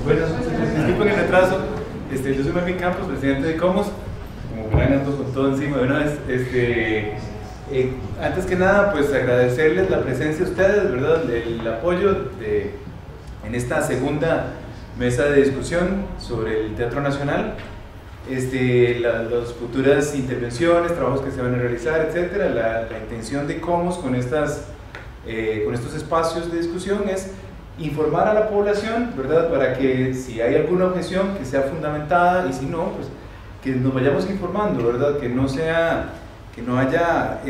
Buenas noches, disculpen el retraso. Yo soy Melvin Campos, presidente de Comos. Como verán, ando con todo encima de una vez. Antes que nada, pues agradecerles la presencia de ustedes, ¿verdad? El apoyo en esta segunda mesa de discusión sobre el Teatro Nacional. Las futuras intervenciones, trabajos que se van a realizar, etcétera. La intención de Comos con estos espacios de discusión es informar a la población, ¿verdad? Para que si hay alguna objeción que sea fundamentada, y si no, pues que nos vayamos informando, ¿verdad? Que no haya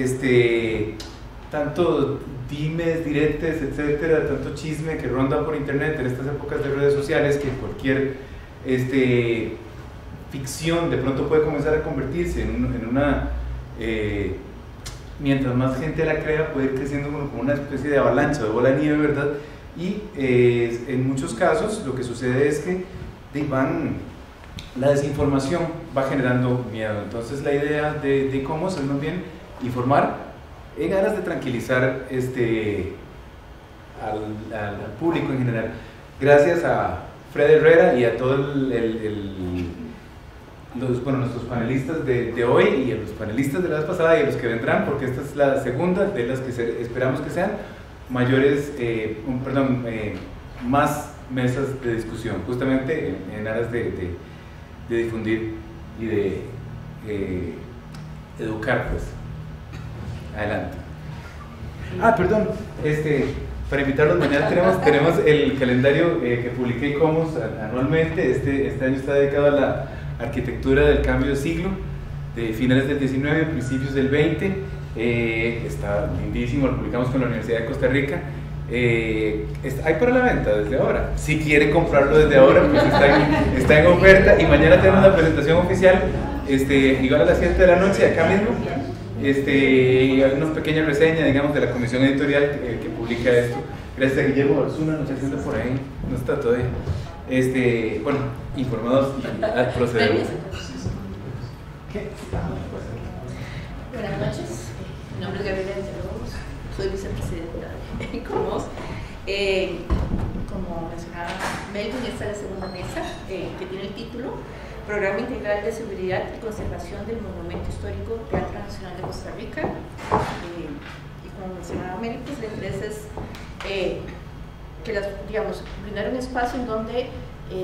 tanto dimes, diretes, etcétera, tanto chisme que ronda por internet en estas épocas de redes sociales, que cualquier ficción de pronto puede comenzar a convertirse en una mientras más gente la crea, puede ir creciendo como una especie de avalancha, de bola de nieve, ¿verdad? Y en muchos casos lo que sucede es que la desinformación va generando miedo. Entonces la idea de Comos es más bien informar en aras de tranquilizar al público en general. Gracias a Fred Herrera y a todos nuestros panelistas de hoy y a los panelistas de la vez pasada y a los que vendrán, porque esta es la segunda de las que esperamos que sean más mesas de discusión, justamente en aras de difundir y de educar, pues. Adelante. Para invitarlos, mañana tenemos el calendario que publiqué Comos anualmente. Este año está dedicado a la arquitectura del cambio de siglo, de finales del 19, principios del 20. Está lindísimo, lo publicamos con la Universidad de Costa Rica. Hay para la venta desde ahora. Si quiere comprarlo desde ahora, pues está en oferta. Y mañana tenemos la presentación oficial, igual a las 7 de la noche, acá mismo. Hay una pequeña reseña, digamos, de la comisión editorial que publica esto. Gracias a Guillermo Barzuna, nos atiende por ahí, no está todavía. Bueno, informados al proceder. Buenas noches. Mi nombre es Gabriela Villalobos, soy vicepresidenta de Comos. Como mencionaba Melvin, esta es la segunda mesa que tiene el título Programa Integral de Seguridad y Conservación del Monumento Histórico Teatro Nacional de Costa Rica. Y como mencionaba Melvin, pues la interés es brindar un espacio en donde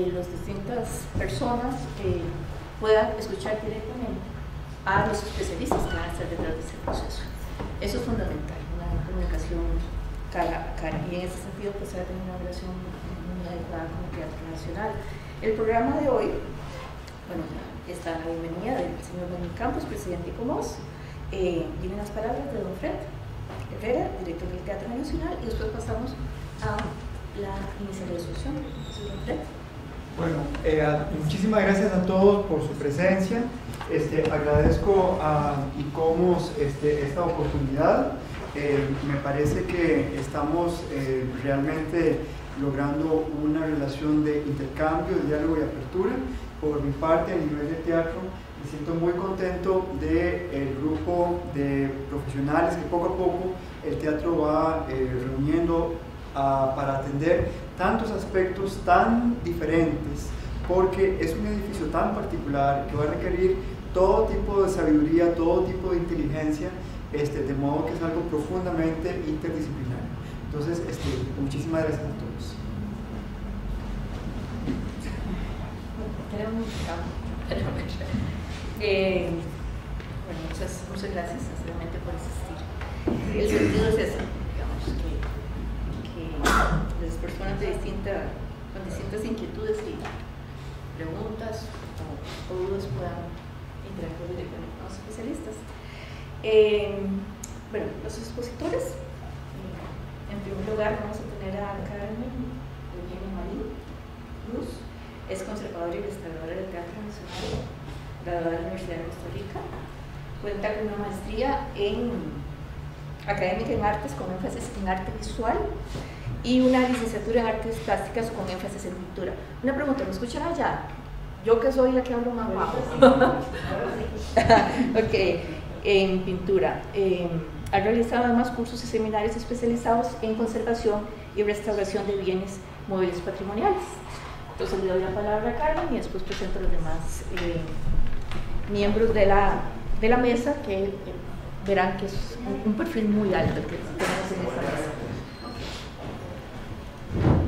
las distintas personas puedan escuchar directamente a los especialistas que van a estar detrás de ese proceso. Eso es fundamental, una comunicación cara a cara, y en ese sentido pues se va a tener una relación muy adecuada con el Teatro Nacional. El programa de hoy, está la bienvenida del señor Melvin Campos, presidente de Comos, vienen las palabras de don Fred Herrera, director del Teatro Nacional, y después pasamos a la inicial de la discusión. Don Fred. Bueno, muchísimas gracias a todos por su presencia. Agradezco a ICOMOS esta oportunidad. Me parece que estamos realmente logrando una relación de intercambio, de diálogo y apertura. Por mi parte, a nivel de teatro, me siento muy contento del grupo de profesionales que poco a poco el teatro va reuniendo para atender tantos aspectos tan diferentes, porque es un edificio tan particular que va a requerir todo tipo de sabiduría, todo tipo de inteligencia, de modo que es algo profundamente interdisciplinario. Entonces, muchísimas gracias a todos. Muchas gracias realmente por existir. El sentido es ese, que las personas con distintas inquietudes y preguntas o dudas puedan interactuar directamente con los especialistas. Los expositores, en primer lugar vamos a tener a Carmen Eugenia Marín Luz, es conservadora y restauradora del Teatro Nacional, graduada de la Universidad de Costa Rica, cuenta con una maestría académica en artes con énfasis en arte visual y una licenciatura en artes plásticas con énfasis en pintura. Una pregunta, ¿me escuchan allá? Yo que soy la que hablo más bajo. Ok, en pintura. Ha realizado además cursos y seminarios especializados en conservación y restauración de bienes móviles patrimoniales. Entonces le doy la palabra a Carmen y después presento a los demás miembros de la mesa que verán que es un perfil muy alto el que tenemos en esta mesa.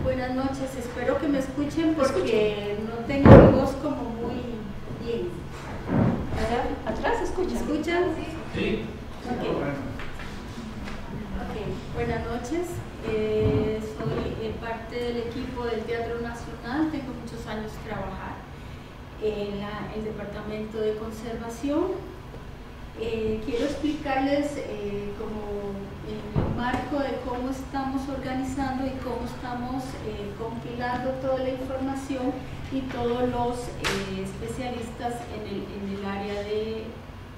Buenas noches, espero que me escuchen porque no tengo mi voz como muy bien. Allá atrás escuchan. ¿Escuchan? Sí. Buenas noches, soy parte del equipo del Teatro Nacional, tengo muchos años trabajar en el Departamento de Conservación. Quiero explicarles como en el marco de cómo estamos organizando y cómo estamos compilando toda la información y todos los especialistas en el área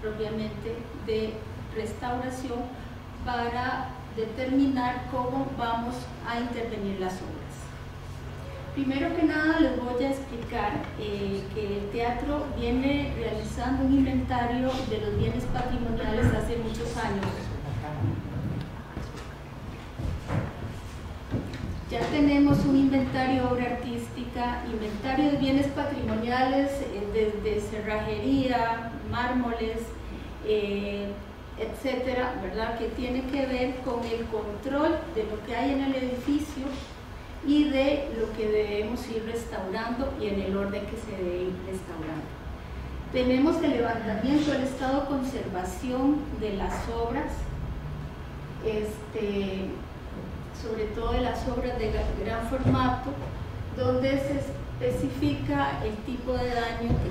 propiamente de restauración para determinar cómo vamos a intervenir las obras. Primero que nada les voy a explicar que el teatro viene realizando un inventario de los bienes patrimoniales hace muchos años. Ya tenemos un inventario de obra artística, inventario de bienes patrimoniales desde cerrajería, mármoles, etcétera, ¿verdad? Que tiene que ver con el control de lo que hay en el edificio y de lo que debemos ir restaurando y en el orden que se debe ir restaurando. Tenemos el levantamiento del estado de conservación de las obras, sobre todo de las obras de gran formato, donde se especifica el tipo de daño que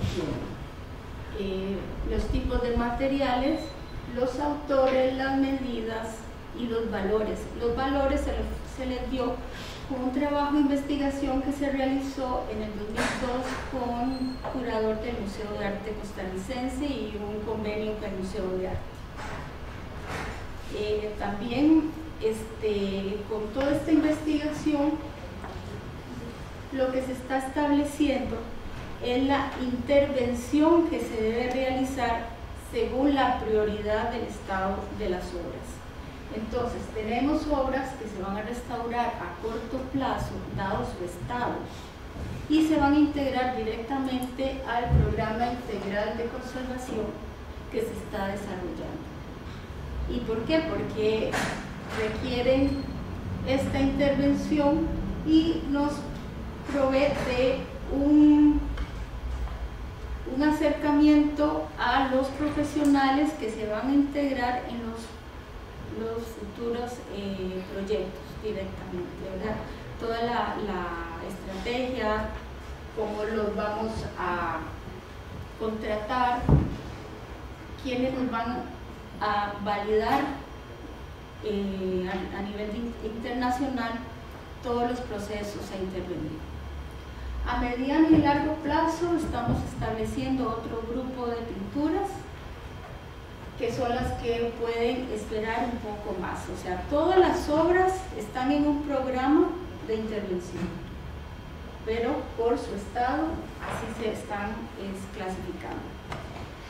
tienen, los tipos de materiales, los autores, las medidas y los valores. Los valores se les dio con un trabajo de investigación que se realizó en el 2002 con un curador del Museo de Arte Costarricense y un convenio con el Museo de Arte. También con toda esta investigación lo que se está estableciendo es la intervención que se debe realizar según la prioridad del estado de las obras. Entonces, tenemos obras que se van a restaurar a corto plazo, dado su estado, y se van a integrar directamente al programa integral de conservación que se está desarrollando. ¿Y por qué? Porque requieren esta intervención y nos provee de un acercamiento a los profesionales que se van a integrar en los futuros proyectos directamente, ¿verdad? Toda la estrategia, cómo los vamos a contratar, quiénes nos van a validar a nivel internacional todos los procesos a intervenir. A mediano y largo plazo estamos estableciendo otro grupo de pinturas que son las que pueden esperar un poco más. O sea, todas las obras están en un programa de intervención, pero por su estado así se están clasificando.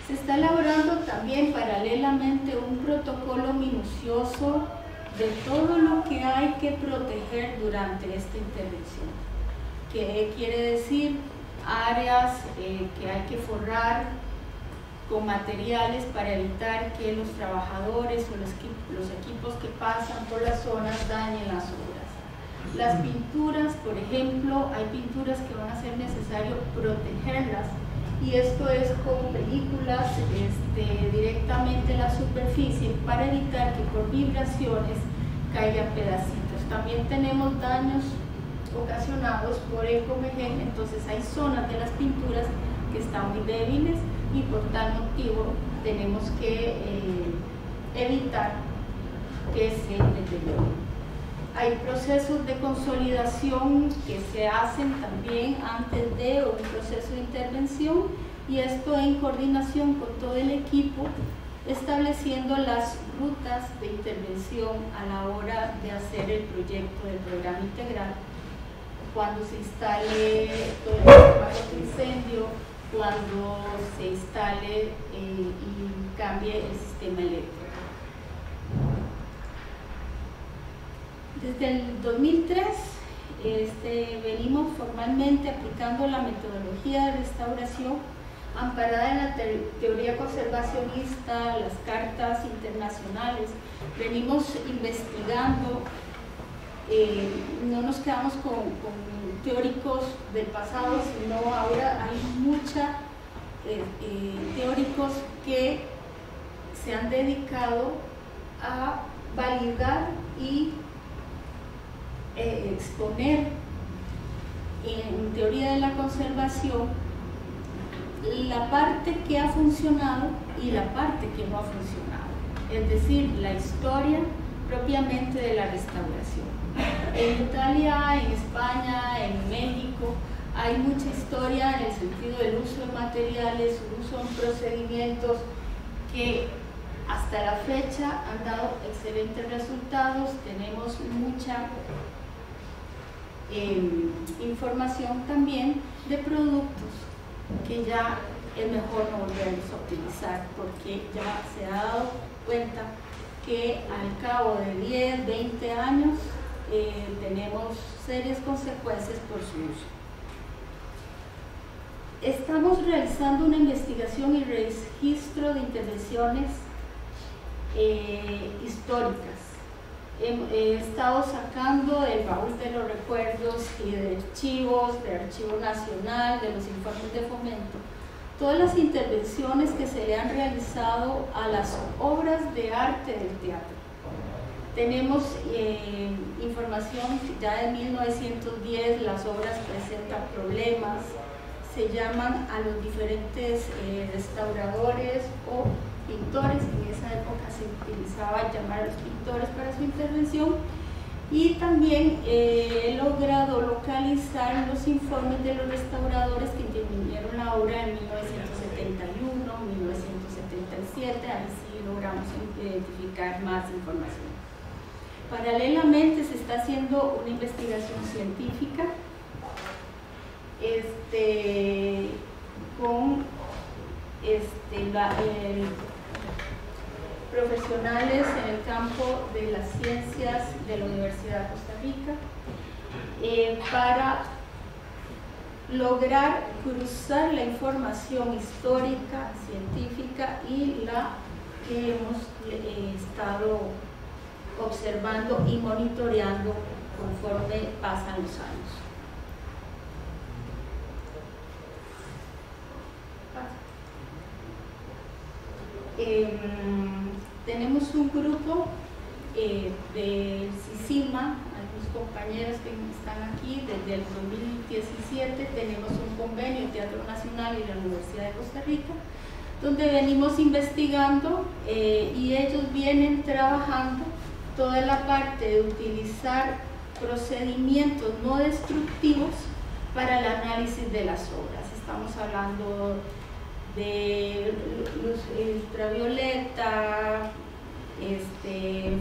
Se está elaborando también paralelamente un protocolo minucioso de todo lo que hay que proteger durante esta intervención. ¿Qué quiere decir? Áreas que hay que forrar con materiales para evitar que los trabajadores o los equipos que pasan por las zonas dañen las obras. Las pinturas, por ejemplo, hay pinturas que van a ser necesario protegerlas, y esto es con películas directamente en la superficie para evitar que por vibraciones caigan pedacitos. También tenemos daños ocasionados por el comején, entonces hay zonas de las pinturas que están muy débiles y por tal motivo tenemos que evitar que se deterioren. Hay procesos de consolidación que se hacen también antes de un proceso de intervención, y esto en coordinación con todo el equipo, estableciendo las rutas de intervención a la hora de hacer el proyecto del programa integral, cuando se instale todo el equipaje de incendio, cuando se instale y cambie el sistema eléctrico. Desde el 2003 venimos formalmente aplicando la metodología de restauración amparada en la teoría conservacionista, las cartas internacionales. Venimos investigando, no nos quedamos con teóricos del pasado, sino ahora hay muchos teóricos que se han dedicado a validar y exponer en teoría de la conservación la parte que ha funcionado y la parte que no ha funcionado, es decir, la historia propiamente de la restauración. En Italia, en España, en México hay mucha historia en el sentido del uso de materiales, uso en procedimientos que hasta la fecha han dado excelentes resultados. Tenemos mucha información también de productos que ya es mejor no volverlos a utilizar, porque ya se ha dado cuenta que al cabo de 10, 20 años tenemos serias consecuencias por su uso. Estamos realizando una investigación y registro de intervenciones históricas. He estado sacando del baúl de los recuerdos y de archivos, del Archivo Nacional, de los informes de fomento, todas las intervenciones que se le han realizado a las obras de arte del teatro. Tenemos información ya de 1910, las obras presentan problemas, se llaman a los diferentes restauradores o pintores, en esa época se utilizaba llamar a los pintores para su intervención, y también he logrado localizar los informes de los restauradores que intervinieron la obra en 1971, 1977, ahí sí logramos identificar más información. Paralelamente se está haciendo una investigación científica con profesionales en el campo de las ciencias de la Universidad de Costa Rica para lograr cruzar la información histórica, científica y la que hemos estado observando y monitoreando conforme pasan los años. Tenemos un grupo de CICIMA, algunos compañeros que están aquí desde el 2017, tenemos un convenio Teatro Nacional y la Universidad de Costa Rica, donde venimos investigando y ellos vienen trabajando toda la parte de utilizar procedimientos no destructivos para el análisis de las obras. Estamos hablando de luz ultravioleta,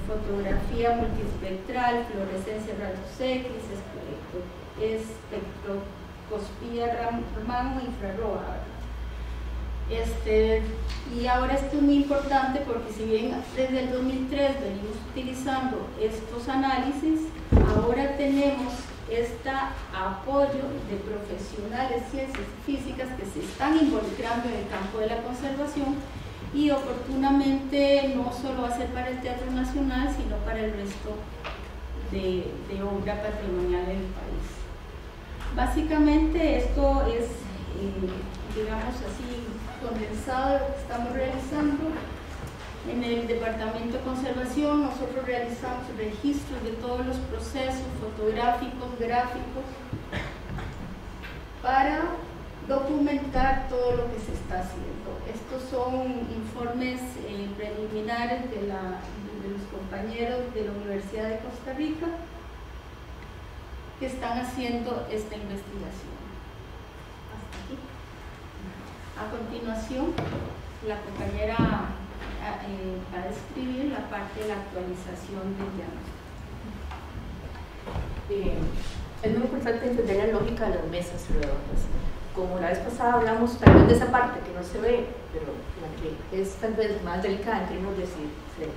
fotografía multiespectral, fluorescencia rayos X, espectroscopía Raman o infrarroja. Y ahora esto es muy importante porque si bien desde el 2003 venimos utilizando estos análisis, ahora tenemos este apoyo de profesionales de ciencias físicas que se están involucrando en el campo de la conservación y oportunamente no solo va a ser para el Teatro Nacional, sino para el resto de obra patrimonial en el país. Básicamente esto es, digamos así, condensado de lo que estamos realizando. En el Departamento de Conservación nosotros realizamos registros de todos los procesos fotográficos, gráficos, para documentar todo lo que se está haciendo. Estos son informes preliminares de los compañeros de la Universidad de Costa Rica que están haciendo esta investigación. Hasta aquí. A continuación, la compañera va a describir la parte de la actualización del diagnóstico. Es muy importante entender la lógica de las mesas redondas. Como la vez pasada hablamos tal vez de esa parte que no se ve, pero la que es tal vez más delicada en términos de si se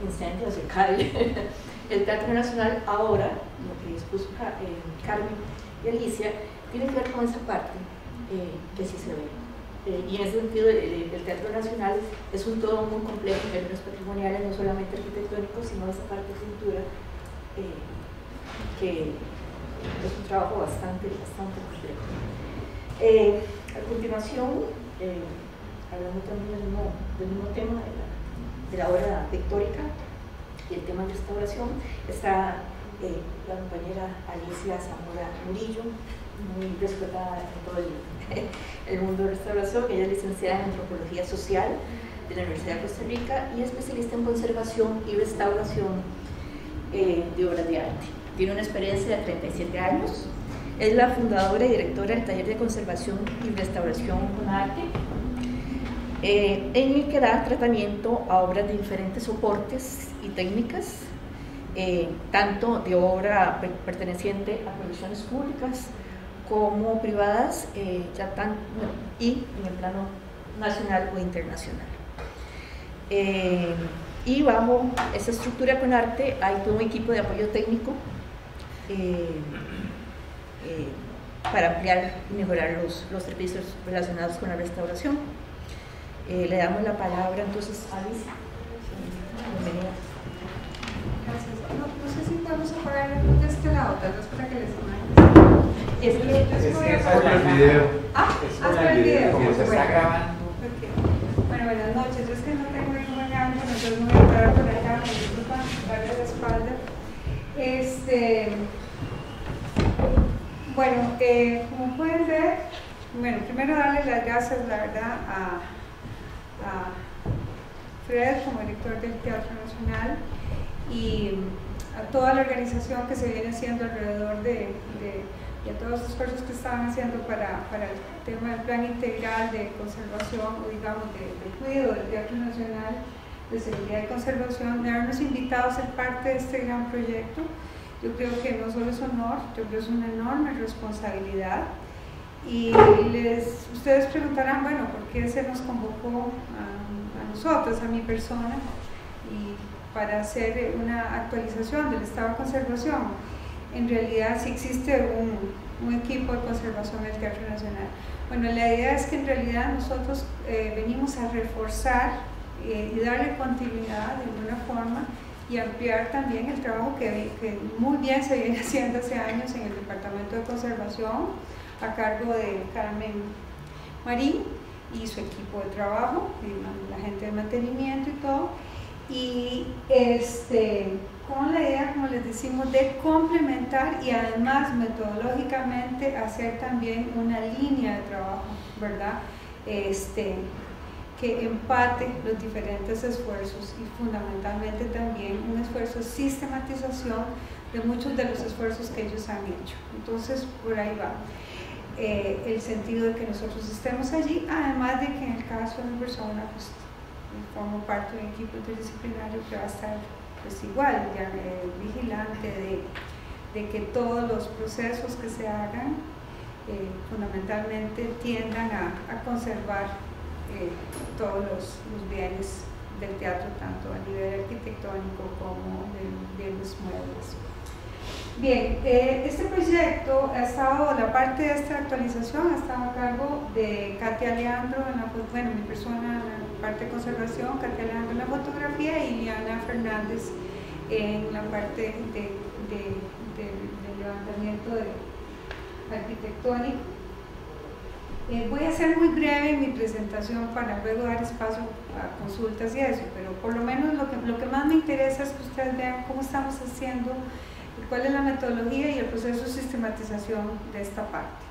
incendios y cae. El Teatro Nacional ahora, lo que expuso Carmen y Alicia, tiene que ver con esa parte que sí se ve. Y en ese sentido, el Teatro Nacional es un todo muy complejo en términos patrimoniales, no solamente arquitectónicos, sino esa parte de pintura, que es un trabajo bastante complejo. A continuación, hablando también del mismo tema de la obra pictórica y el tema de restauración, está la compañera Alicia Zamora Murillo, muy respetada en todo el mundo de restauración. Ella es licenciada en Antropología Social de la Universidad de Costa Rica y especialista en conservación y restauración de obras de arte. Tiene una experiencia de 37 años. Es la fundadora y directora del Taller de Conservación y Restauración con Arte, en el que da tratamiento a obras de diferentes soportes y técnicas, tanto de obra perteneciente a colecciones públicas como privadas, y en el plano nacional o internacional. Y bajo esa estructura con arte hay todo un equipo de apoyo técnico para ampliar y mejorar los servicios relacionados con la restauración. Le damos la palabra entonces a Alicia. Bienvenida. Gracias. No sé si podemos apagar la luz de este lado, tal vez para que les imagen. Es que es por el video. Es por el video. Como se está grabando. Bueno, buenas noches. Yo es que no tengo ningún grabando, entonces me voy a parar por acá, me disculpan, darle la espalda. Bueno, como pueden ver, bueno, primero darle las gracias, la verdad, a Fred como director del Teatro Nacional y a toda la organización que se viene haciendo alrededor de todos los esfuerzos que estaban haciendo para el tema del plan integral de conservación, o digamos de cuidado del Teatro Nacional, de seguridad y conservación, de habernos invitado a ser parte de este gran proyecto. Yo creo que no solo es honor, yo creo que es una enorme responsabilidad. Y ustedes preguntarán, bueno, ¿por qué se nos convocó a nosotros, a mi persona, y para hacer una actualización del estado de conservación? En realidad sí existe un equipo de conservación del Teatro Nacional. Bueno, la idea es que en realidad nosotros venimos a reforzar y darle continuidad de alguna forma y ampliar también el trabajo que muy bien se viene haciendo hace años en el Departamento de Conservación, a cargo de Carmen Marín y su equipo de trabajo, y la gente de mantenimiento y todo, y con la idea, como les decimos, de complementar y además metodológicamente hacer también una línea de trabajo, ¿verdad? Que empate los diferentes esfuerzos y fundamentalmente también un esfuerzo de sistematización de muchos de los esfuerzos que ellos han hecho. Entonces, por ahí va el sentido de que nosotros estemos allí, además de que en el caso de mi persona, pues, formo parte de un equipo interdisciplinario que va a estar pues igual, ya, vigilante de que todos los procesos que se hagan fundamentalmente tiendan a conservar todos los bienes del teatro, tanto a nivel arquitectónico como de los muebles. Bien, este proyecto ha estado, la parte de esta actualización ha estado a cargo de Katia Leandro, mi persona en la parte de conservación, Katia Leandro en la fotografía y Liana Fernández en la parte de levantamiento arquitectónico. Voy a ser muy breve en mi presentación para luego dar espacio a consultas y eso, pero por lo menos lo que más me interesa es que ustedes vean cómo estamos haciendo, cuál es la metodología y el proceso de sistematización de esta parte.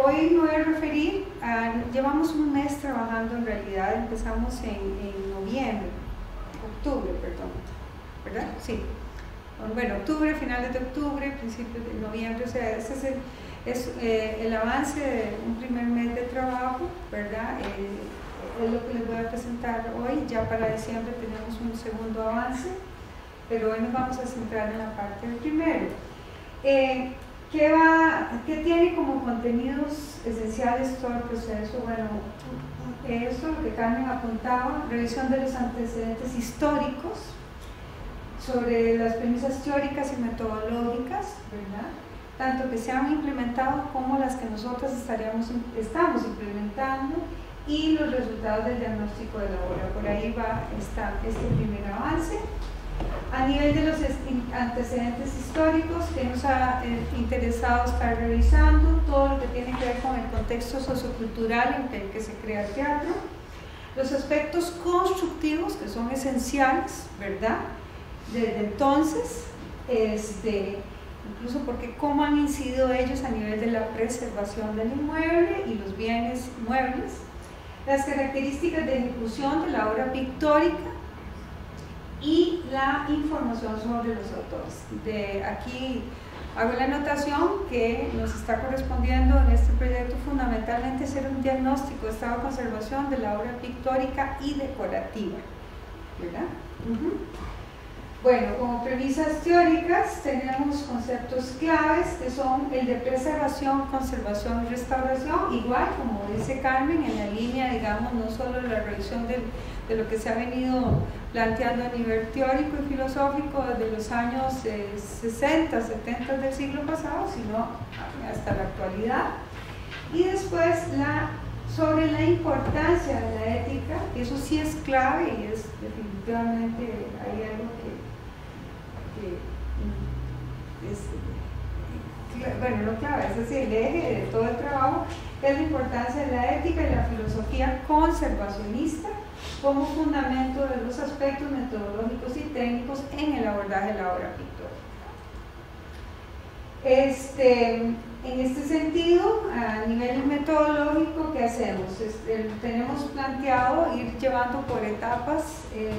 Hoy me voy a referir llevamos un mes trabajando, en realidad empezamos en octubre, ¿verdad? Sí. Bueno, octubre, finales de octubre, principios de noviembre, o sea, ese es el avance de un primer mes de trabajo, ¿verdad? Es lo que les voy a presentar hoy. Ya para diciembre tenemos un segundo avance, pero hoy nos vamos a centrar en la parte del primero. ¿Qué tiene como contenidos esenciales todo el proceso? Bueno, eso lo que Carmen apuntaba, revisión de los antecedentes históricos, sobre las premisas teóricas y metodológicas, ¿verdad? Tanto que se han implementado como las que nosotros estamos implementando, y los resultados del diagnóstico de la obra. Por ahí va este primer avance. A nivel de los antecedentes históricos que nos ha interesado estar revisando, todo lo que tiene que ver con el contexto sociocultural en el que se crea el teatro, los aspectos constructivos que son esenciales, ¿verdad? Desde entonces, incluso porque cómo han incidido ellos a nivel de la preservación del inmueble y los bienes muebles, las características de ejecución de la obra pictórica y la información sobre los autores. Aquí hago la anotación que nos está correspondiendo en este proyecto fundamentalmente hacer un diagnóstico de estado de conservación de la obra pictórica y decorativa, ¿verdad? Bueno, como premisas teóricas tenemos conceptos claves que son el de preservación, conservación y restauración, igual como dice Carmen, en la línea, digamos, no solo la revisión de lo que se ha venido planteando a nivel teórico y filosófico desde los años 60, 70 del siglo pasado, sino hasta la actualidad. Y después sobre la importancia de la ética, que eso sí es clave y es definitivamente hay algo no clave, es decir, el eje de todo el trabajo es la importancia de la ética y la filosofía conservacionista como fundamento de los aspectos metodológicos y técnicos en el abordaje de la obra pictórica. En este sentido, a nivel metodológico, ¿qué hacemos? Tenemos planteado ir llevando por etapas el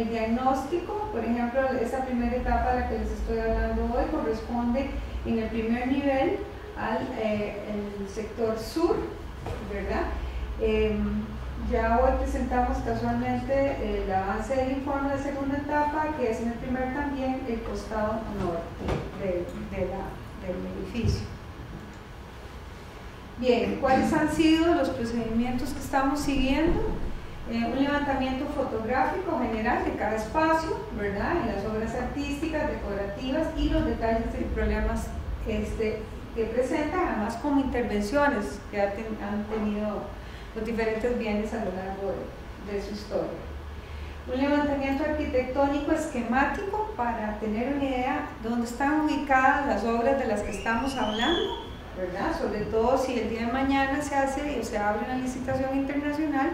diagnóstico. Por ejemplo, esa primera etapa de la que les estoy hablando hoy corresponde en el primer nivel al el sector sur, ¿verdad? Ya hoy presentamos casualmente el avance del informe de segunda etapa, que es en el primer también el costado norte del edificio. Bien, ¿cuáles han sido los procedimientos que estamos siguiendo? Un levantamiento fotográfico general de cada espacio, ¿verdad? En las obras artísticas, decorativas y los detalles y problemas que presentan, además como intervenciones que han tenido los diferentes bienes a lo largo de su historia. Un levantamiento arquitectónico esquemático para tener una idea de dónde están ubicadas las obras de las que estamos hablando, ¿verdad? Sobre todo si el día de mañana se hace o se abre una licitación internacional,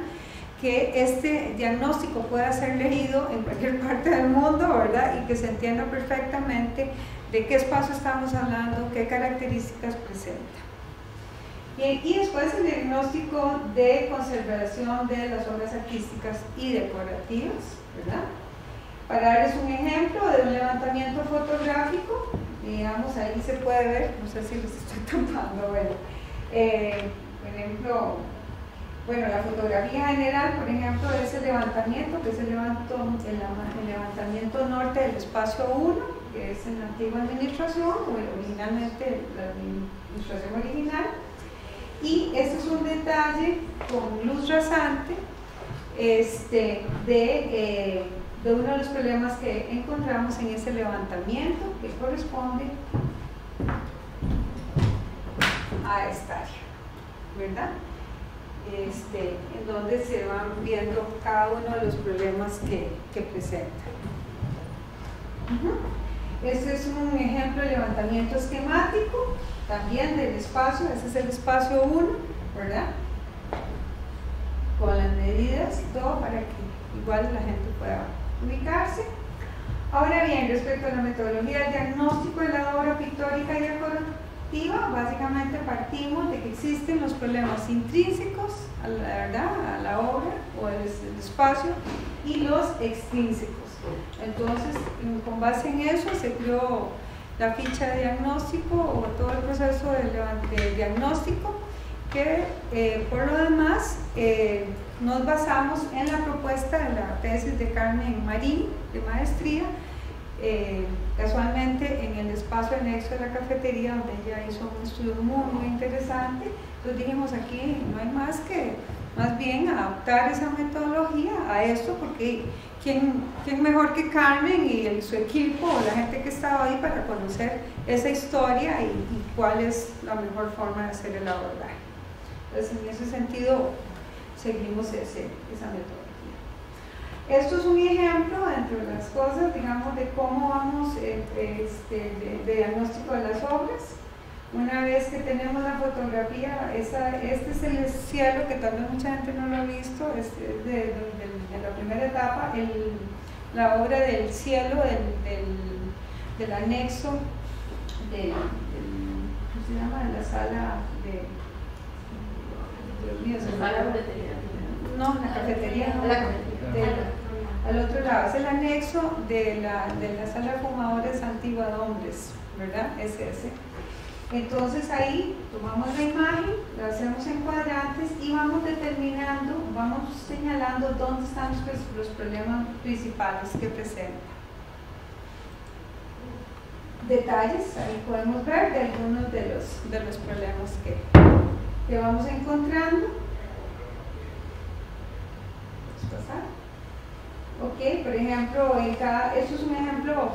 que este diagnóstico pueda ser leído en cualquier parte del mundo, ¿verdad? Y que se entienda perfectamente de qué espacio estamos hablando, qué características presenta. Y después el diagnóstico de conservación de las obras artísticas y decorativas, ¿verdad? Para darles un ejemplo de un levantamiento fotográfico, digamos, ahí se puede ver, no sé si les estoy tampando, bueno, por ejemplo, la fotografía general, por ejemplo, de ese levantamiento, que es el levantamiento norte del espacio 1, que es en la antigua administración, o originalmente la administración original. Y este es un detalle con luz rasante de uno de los problemas que encontramos en ese levantamiento, que corresponde a esta área, ¿verdad? En donde se van viendo cada uno de los problemas que presenta. Este es un ejemplo de levantamiento esquemático también del espacio. Ese es el espacio 1, ¿verdad? Con las medidas y todo para que igual la gente pueda ubicarse. Ahora bien, respecto a la metodología del diagnóstico de la obra pictórica y decorativa, básicamente partimos de que existen los problemas intrínsecos a la obra o el espacio y los extrínsecos. Entonces, con base en eso se creó la ficha de diagnóstico o todo el proceso de diagnóstico, que por lo demás nos basamos en la propuesta de la tesis de Carmen Marín de maestría, casualmente en el espacio anexo de la cafetería, donde ella hizo un estudio muy interesante. Entonces dijimos, aquí no hay más bien adaptar esa metodología a esto, porque ¿quién mejor que Carmen y su equipo o la gente que estaba ahí para conocer esa historia y cuál es la mejor forma de hacer el abordaje? Entonces, en ese sentido, seguimos esa metodología. Esto es un ejemplo, entre las cosas, digamos, de cómo vamos de diagnóstico de las obras. Una vez que tenemos la fotografía, este es el cielo, que tal vez mucha gente no lo ha visto, es de la primera etapa, la obra del cielo del anexo ¿cómo se llama? De la sala de... Dios mío, se La cafetería. No, la cafetería no. La cafetería. Al otro lado, es el anexo de la sala de fumadores antigua de hombres, ¿verdad? Es ese. Entonces ahí tomamos la imagen, la hacemos en cuadrantes y vamos determinando, vamos señalando dónde están los problemas principales que presenta. Detalles, ahí podemos ver de algunos de los problemas que vamos encontrando. ¿Puedes pasar? Ok, por ejemplo, esto es un ejemplo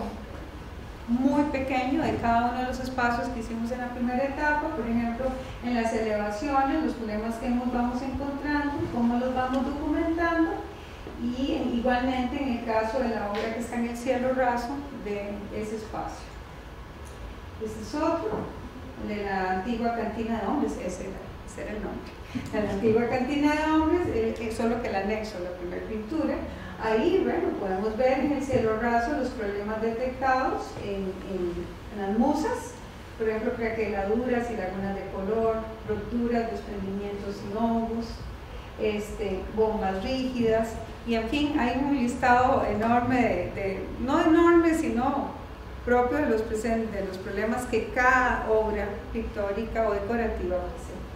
muy pequeño de cada uno de los espacios que hicimos en la primera etapa. Por ejemplo, en las elevaciones, los problemas que vamos encontrando, cómo los vamos documentando, y igualmente en el caso de la obra que está en el cielo raso de ese espacio. Este es otro, de la antigua cantina de hombres, ese era el nombre. La antigua cantina de hombres, solo que el anexo, la primera pintura. Ahí, bueno, podemos ver en el cielo raso los problemas detectados en las musas, por ejemplo, craqueladuras y lagunas de color, rupturas, desprendimientos y hongos, bombas rígidas, y en fin, hay un listado enorme no enorme, sino propio de los problemas que cada obra pictórica o decorativa presenta.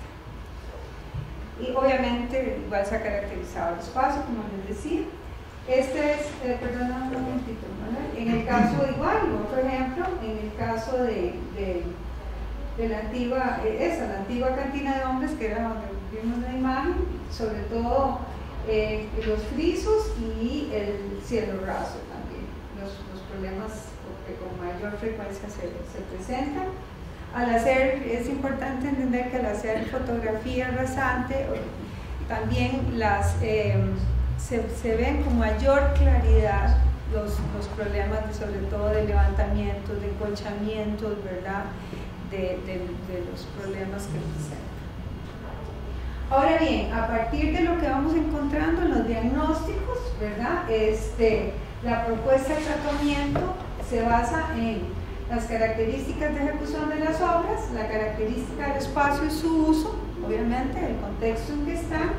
Y obviamente igual se ha caracterizado el espacio, como les decía. Este es, perdón, un momentito, ¿vale? En el caso igual, otro ejemplo, en el caso de la antigua cantina de hombres, que era donde vimos la imagen, sobre todo los frisos y el cielo raso también, los problemas que con mayor frecuencia se presentan. Es importante entender que al hacer fotografía rasante, también se ven con mayor claridad los problemas, sobre todo de levantamientos, de encolchamientos, ¿verdad? De los problemas que presentan. Ahora bien, a partir de lo que vamos encontrando en los diagnósticos, ¿verdad? La propuesta de tratamiento se basa en las características de ejecución de las obras, la característica del espacio y su uso, obviamente, el contexto en que están,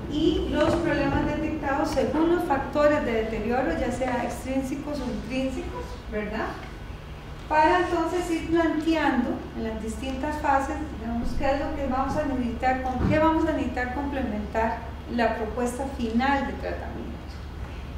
y los problemas detectados según los factores de deterioro, ya sea extrínsecos o intrínsecos, ¿verdad? Para entonces ir planteando en las distintas fases, digamos, qué es lo que vamos a necesitar, con qué vamos a necesitar complementar la propuesta final de tratamiento.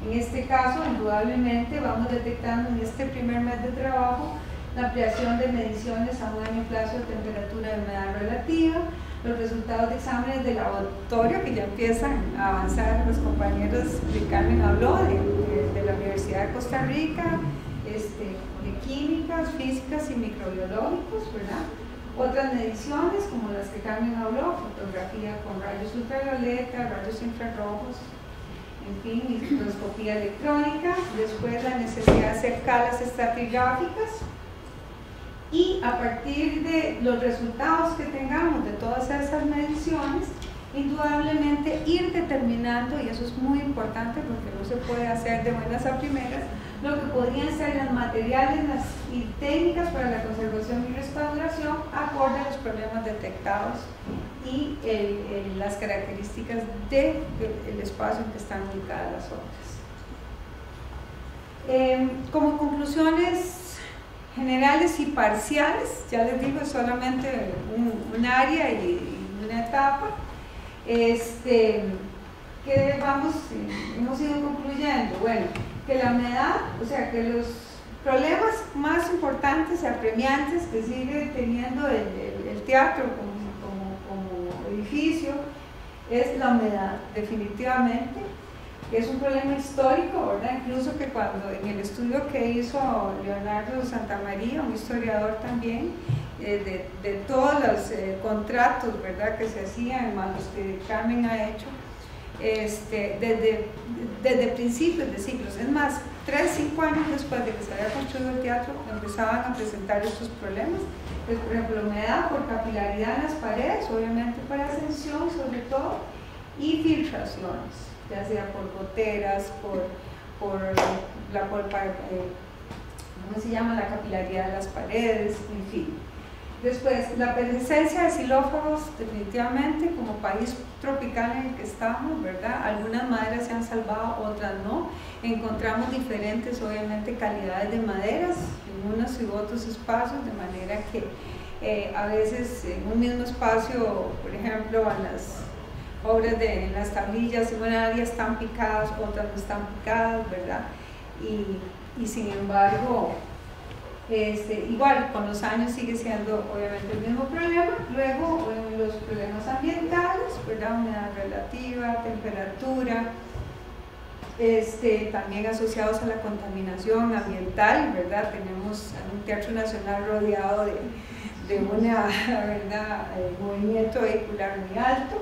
En este caso, indudablemente, vamos detectando en este primer mes de trabajo la ampliación de mediciones a un año plazo de temperatura de humedad relativa, los resultados de exámenes de laboratorio que ya empiezan a avanzar. Los compañeros que Carmen habló de la Universidad de Costa Rica, de químicas, físicas y microbiológicos, ¿verdad? Otras mediciones como las que Carmen habló, fotografía con rayos ultravioleta, rayos infrarrojos, en fin, microscopía electrónica. Después la necesidad de hacer calas estratigráficas, y a partir de los resultados que tengamos de todas esas mediciones, indudablemente ir determinando, y eso es muy importante porque no se puede hacer de buenas a primeras, lo que podrían ser los materiales y técnicas para la conservación y restauración acorde a los problemas detectados y las características del espacio en que están ubicadas las obras. Como conclusiones generales y parciales, ya les digo, es solamente un área y una etapa, que hemos ido concluyendo, bueno, que la humedad, o sea, que problemas más importantes y apremiantes que sigue teniendo el teatro como edificio es la humedad, definitivamente. Es un problema histórico, ¿verdad? Incluso que cuando en el estudio que hizo Leonardo Santamaría, un historiador también, de todos los contratos, ¿verdad?, que se hacían, más los que Carmen ha hecho, desde principios de siglos, es más, 3-5 años después de que se había construido el teatro, empezaban a presentar estos problemas. Pues, por ejemplo, humedad por capilaridad en las paredes, obviamente por ascensión sobre todo, y filtraciones, ya sea por goteras, por ¿cómo se llama?, la capilaridad de las paredes, en fin. Después, la presencia de xilófagos, definitivamente, como país tropical en el que estamos, ¿verdad? Algunas maderas se han salvado, otras no. Encontramos diferentes, obviamente, calidades de maderas en unos y otros espacios, de manera que a veces en un mismo espacio, por ejemplo, en las obras en las tablillas, en una área están picadas, otras no están picadas, ¿verdad? Y sin embargo, igual con los años sigue siendo obviamente el mismo problema. Luego los problemas ambientales, ¿verdad?, humedad relativa, temperatura, también asociados a la contaminación ambiental, ¿verdad? Tenemos un Teatro Nacional rodeado de una, ¿verdad?, movimiento vehicular muy alto.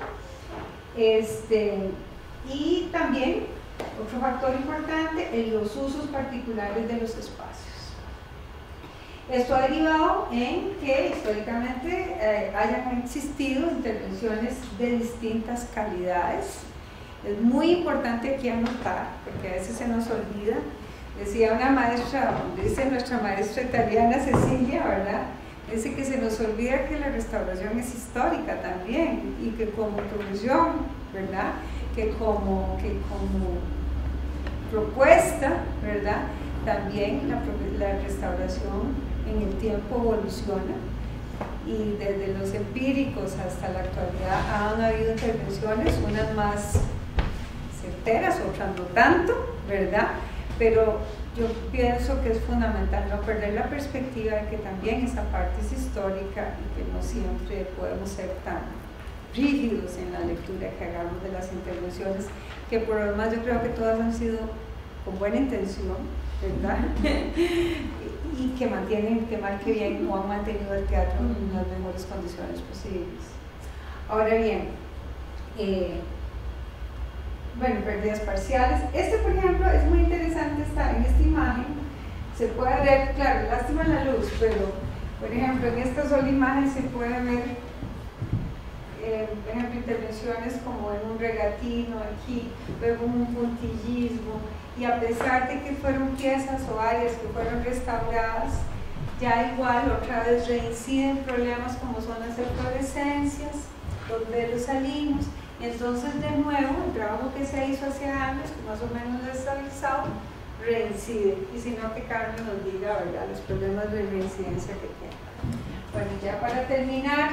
Y también otro factor importante en los usos particulares de los espacios. Esto ha derivado en que históricamente hayan existido intervenciones de distintas calidades. Es muy importante aquí anotar, porque a veces se nos olvida. Decía una maestra, dice nuestra maestra italiana Cecilia, ¿verdad?, dice que se nos olvida que la restauración es histórica también, y que como profesión, ¿verdad?, que como propuesta, ¿verdad?, también la restauración en el tiempo evoluciona, y desde los empíricos hasta la actualidad han habido intervenciones, unas más certeras, otras no tanto, ¿verdad?, pero yo pienso que es fundamental no perder la perspectiva de que también esa parte es histórica y que no siempre podemos ser tan rígidos en la lectura que hagamos de las intervenciones, que por lo demás yo creo que todas han sido con buena intención, ¿verdad? Y que mantienen, que mal que bien, o han mantenido el teatro en las mejores condiciones posibles. Ahora bien, bueno, pérdidas parciales. Por ejemplo, es muy interesante estar en esta imagen. Se puede ver, claro, lástima la luz, pero, por ejemplo, en esta sola imagen se puede ver, por ejemplo, intervenciones como en un regatino aquí, luego un puntillismo, y a pesar de que fueron piezas o áreas que fueron restauradas, ya igual otra vez reinciden problemas como son las eflorescencias, los velos salinos. Entonces, de nuevo, el trabajo que se hizo hace años, que más o menos lo ha estabilizado, reincide. Y si no, que Carmen nos diga, ¿verdad?, los problemas de reincidencia que tiene. Bueno, ya para terminar,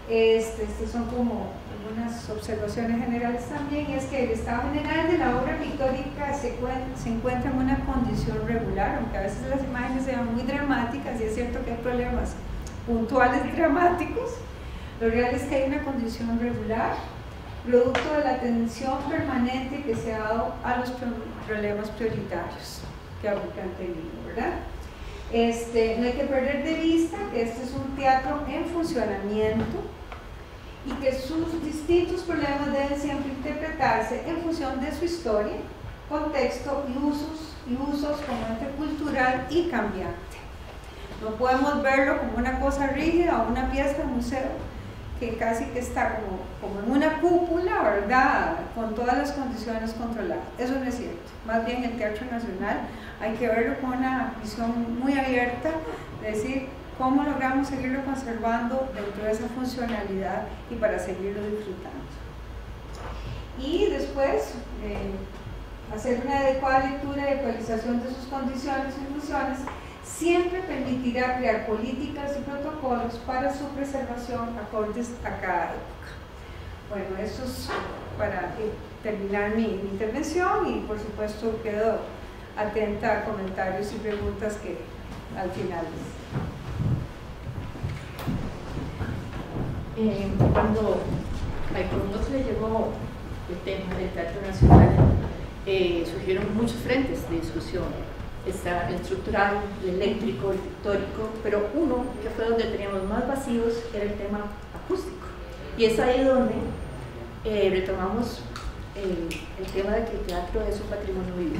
estas son como algunas observaciones generales también, y es que el estado general de la obra pictórica se encuentra en una condición regular, aunque a veces las imágenes sean muy dramáticas, y es cierto que hay problemas puntuales dramáticos. Lo real es que hay una condición regular, producto de la atención permanente que se ha dado a los problemas prioritarios que han tenido, ¿verdad? No hay que perder de vista que este es un teatro en funcionamiento y que sus distintos problemas deben siempre interpretarse en función de su historia, contexto y usos como ente cultural y cambiante. No podemos verlo como una cosa rígida o una pieza de museo que casi que está como en una cúpula, ¿verdad?, con todas las condiciones controladas. Eso no es cierto. Más bien el Teatro Nacional hay que verlo con una visión muy abierta, es decir, cómo logramos seguirlo conservando dentro de esa funcionalidad y para seguirlo disfrutando. Y después, hacer una adecuada lectura y actualización de sus condiciones y funciones siempre permitirá crear políticas y protocolos para su preservación acordes a cada época. Bueno, eso es para terminar mi intervención, y por supuesto quedo atenta a comentarios y preguntas que al final. Cuando al Congreso le llegó el tema del Teatro Nacional, surgieron muchos frentes de discusión. Está el estructural, el eléctrico, el pictórico, pero uno que fue donde teníamos más vacíos era el tema acústico. Y es ahí donde retomamos el tema de que el teatro es un patrimonio vivo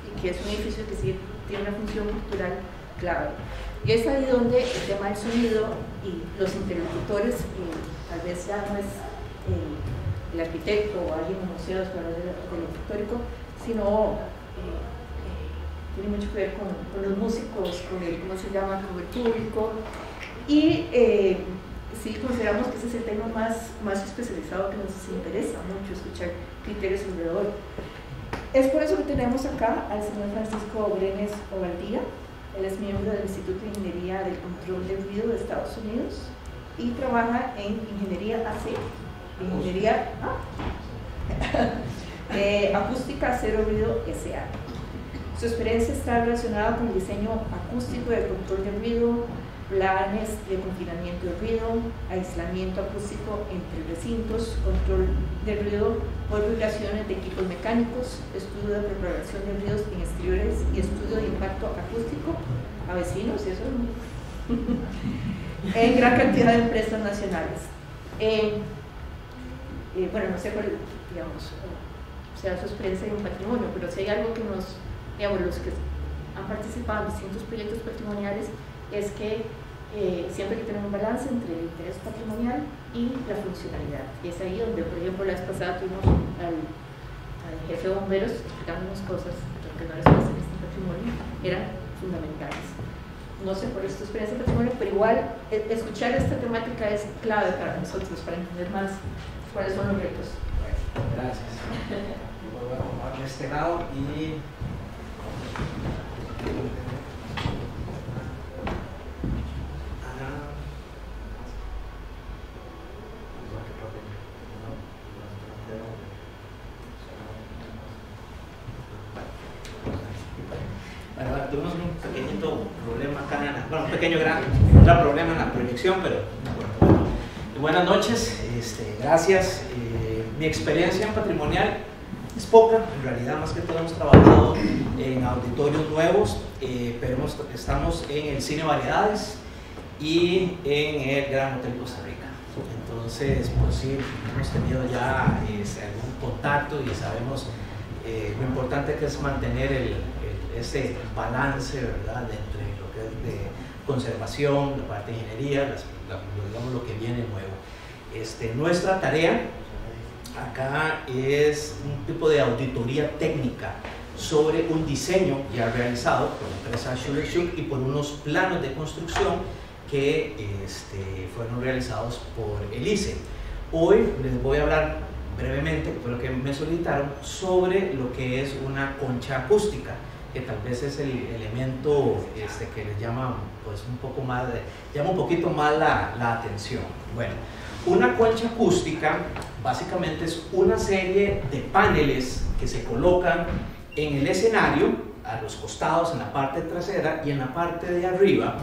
y que es un edificio que sí tiene una función cultural clave. Y es ahí donde el tema del sonido y los interlocutores, tal vez ya no es el arquitecto o alguien en museos para hablar del pictórico, sino tiene mucho que ver con los músicos, con el, ¿cómo se llama?, con el público. Y sí consideramos que ese es el tema más especializado que nos interesa mucho escuchar criterios alrededor. Es por eso que tenemos acá al señor Francisco Brenes Ovaldía. Él es miembro del Instituto de Ingeniería del Control del Ruido de Estados Unidos y trabaja en Ingeniería AC, Ingeniería Acústica Cero Ruido SA. Su experiencia está relacionada con el diseño acústico del control del ruido, planes de confinamiento del ruido, aislamiento acústico entre recintos, control del ruido por vibraciones de equipos mecánicos, estudio de propagación de ruidos en exteriores y estudio de impacto acústico a vecinos, y eso en gran cantidad de empresas nacionales. Bueno, no sé cuál, digamos, sea su experiencia en un patrimonio, pero si hay algo que nos, digamos, los que han participado en distintos proyectos patrimoniales, es que siempre hay que tener un balance entre el interés patrimonial y la funcionalidad. Y es ahí donde, por ejemplo, la vez pasada tuvimos al jefe de bomberos explicándonos cosas que no les pasan en este patrimonio, eran fundamentales. No sé por esta experiencia de patrimonio, pero igual escuchar esta temática es clave para nosotros, para entender más cuáles son los retos. Gracias. Voy a tomar este lado y bueno, tuvimos un pequeñito problema acá, bueno, un pequeño gran problema en la proyección, pero bueno. Buenas noches, gracias. Mi experiencia en patrimonial es poca, en realidad más que todo hemos trabajado en auditorios nuevos, pero estamos en el Cine Variedades y en el Gran Hotel Costa Rica. Entonces, pues sí, hemos tenido ya algún contacto y sabemos lo importante que es mantener ese balance, ¿verdad?, entre lo que es de conservación, la parte de ingeniería, digamos lo que viene nuevo. Nuestra tarea acá es un tipo de auditoría técnica sobre un diseño ya realizado por la empresa Schuller Schuck y por unos planos de construcción que fueron realizados por el ICE. Hoy les voy a hablar brevemente, que fue lo que me solicitaron, sobre lo que es una concha acústica, que tal vez es el elemento que les llama pues un poquito más la atención. Bueno, una concha acústica básicamente es una serie de paneles que se colocan en el escenario, a los costados, en la parte trasera y en la parte de arriba,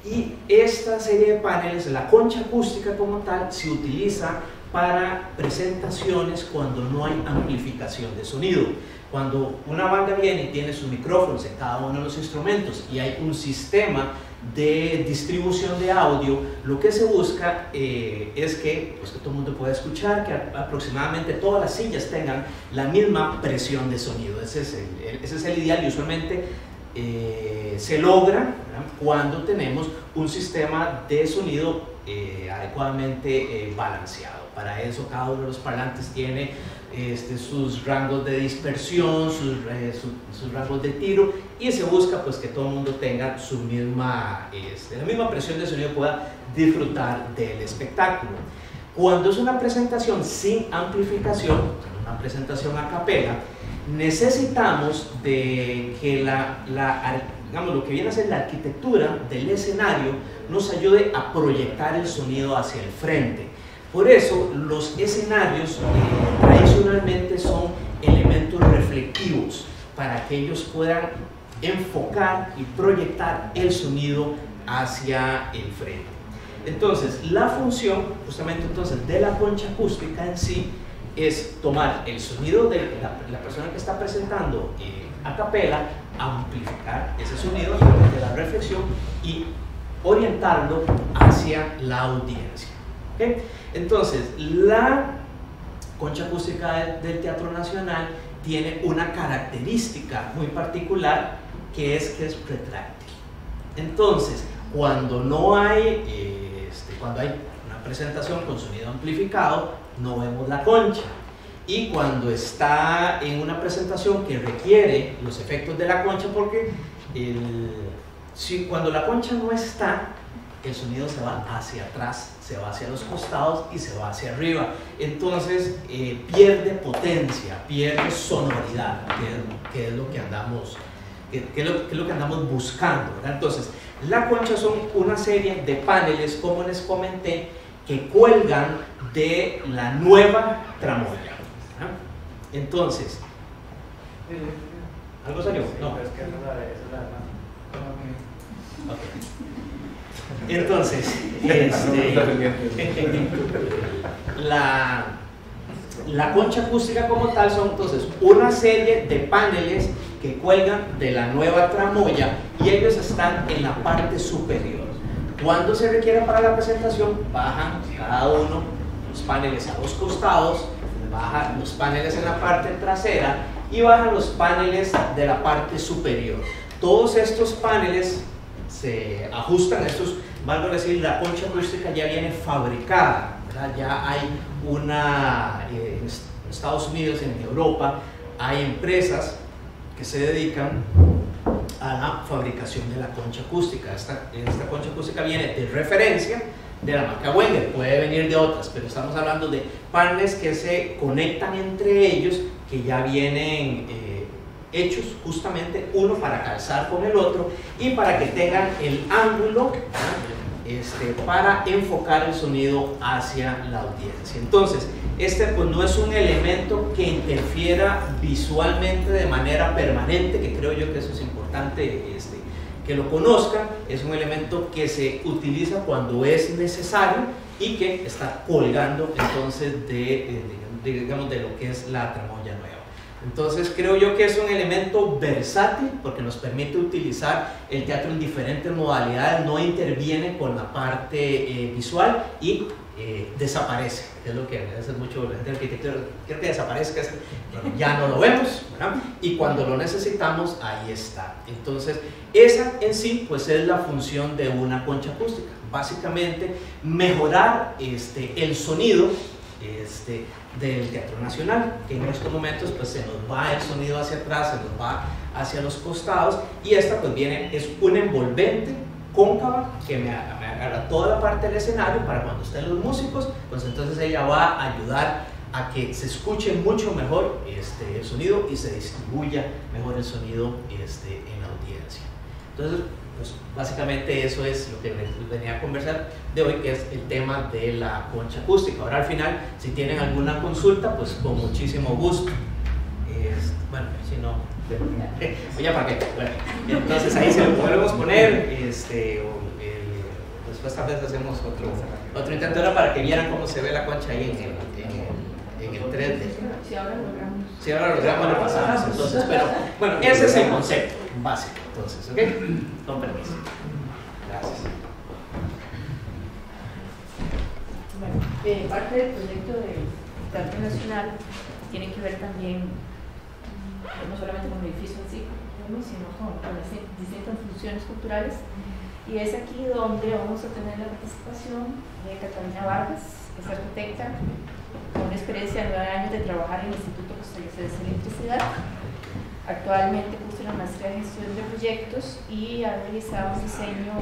y esta serie de paneles, la concha acústica como tal, se utiliza para presentaciones cuando no hay amplificación de sonido. Cuando una banda viene y tiene sus micrófonos en cada uno de los instrumentos y hay un sistema de distribución de audio, lo que se busca es que todo el mundo pueda escuchar, que aproximadamente todas las sillas tengan la misma presión de sonido. Ese es el ideal y usualmente se logra, ¿verdad?, cuando tenemos un sistema de sonido adecuadamente balanceado. Para eso cada uno de los parlantes tiene sus rangos de dispersión, sus rangos de tiro, y se busca pues que todo el mundo tenga la misma presión de sonido, pueda disfrutar del espectáculo. Cuando es una presentación sin amplificación, una presentación a capela, necesitamos de que digamos, lo que viene a ser la arquitectura del escenario nos ayude a proyectar el sonido hacia el frente. Por eso los escenarios tradicionalmente son elementos reflectivos. para que ellos puedan enfocar y proyectar el sonido hacia el frente. Entonces, la función justamente entonces de la concha acústica en sí es tomar el sonido de la persona que está presentando a capela, amplificar ese sonido a través de la reflexión y orientarlo hacia la audiencia. ¿Okay? Entonces, la concha acústica del Teatro Nacional tiene una característica muy particular que es retráctil. Entonces, cuando hay una presentación con sonido amplificado, no vemos la concha. Y cuando está en una presentación que requiere los efectos de la concha, porque cuando la concha no está, el sonido se va hacia atrás, se va hacia los costados y se va hacia arriba. Entonces pierde potencia, pierde sonoridad, que es lo que andamos, que es lo que andamos buscando, ¿verdad? Entonces, la concha son una serie de paneles, como les comenté, que cuelgan de la nueva tramoya. Entonces, ¿algo salió? No. Okay. Entonces, la concha acústica como tal son entonces una serie de paneles que cuelgan de la nueva tramoya y ellos están en la parte superior. Cuando se requiere para la presentación, bajan cada uno los paneles a los costados, bajan los paneles en la parte trasera y bajan los paneles de la parte superior. Todos estos paneles se ajustan, valgo decir, la concha acústica ya viene fabricada, ¿verdad? Ya hay en Estados Unidos, en Europa, hay empresas que se dedican a la fabricación de la concha acústica. Esta concha acústica viene de referencia de la marca Wenger, puede venir de otras, pero estamos hablando de paneles que se conectan entre ellos, que ya vienen hechos justamente uno para calzar con el otro y para que tengan el ángulo para enfocar el sonido hacia la audiencia. Entonces, pues no es un elemento que interfiera visualmente de manera permanente, que creo yo que eso es importante que lo conozcan. Es un elemento que se utiliza cuando es necesario y que está colgando entonces digamos, de lo que es la tramoya nueva. Entonces creo yo que es un elemento versátil porque nos permite utilizar el teatro en diferentes modalidades, no interviene con la parte visual y desaparece, que es lo que hace mucho la gente de arquitectura, quiere que desaparezca, bueno, ya no lo vemos, ¿verdad? Y cuando lo necesitamos, ahí está. Entonces esa en sí pues es la función de una concha acústica, básicamente mejorar el sonido del Teatro Nacional, que en estos momentos pues se nos va el sonido hacia atrás, se nos va hacia los costados, y esta pues es una envolvente cóncava que me agarra toda la parte del escenario para cuando estén los músicos, pues entonces ella va a ayudar a que se escuche mucho mejor el sonido y se distribuya mejor el sonido en la audiencia. Entonces, pues básicamente eso es lo que les venía a conversar de hoy, que es el tema de la concha acústica. Ahora al final, si tienen alguna consulta, pues con muchísimo gusto. Bueno, si no, oye, ¿para qué? Bueno, entonces ahí se lo podemos poner, después tal vez hacemos otro intento para que vieran cómo se ve la concha ahí en el 3D. Si ahora lo grabamos, lo pasamos. Entonces, pero bueno, ese es el concepto básico. Entonces, ¿ok? Con permiso. Gracias. Bueno, parte del proyecto del Teatro Nacional tiene que ver también no solamente con el edificio en sí, sino con las distintas funciones culturales, y es aquí donde vamos a tener la participación de Catalina Vargas, que es arquitecta con una experiencia de 9 años de trabajar en el Instituto Costarricense de Electricidad. Actualmente cursa la maestría en gestión de proyectos y ha realizado diseño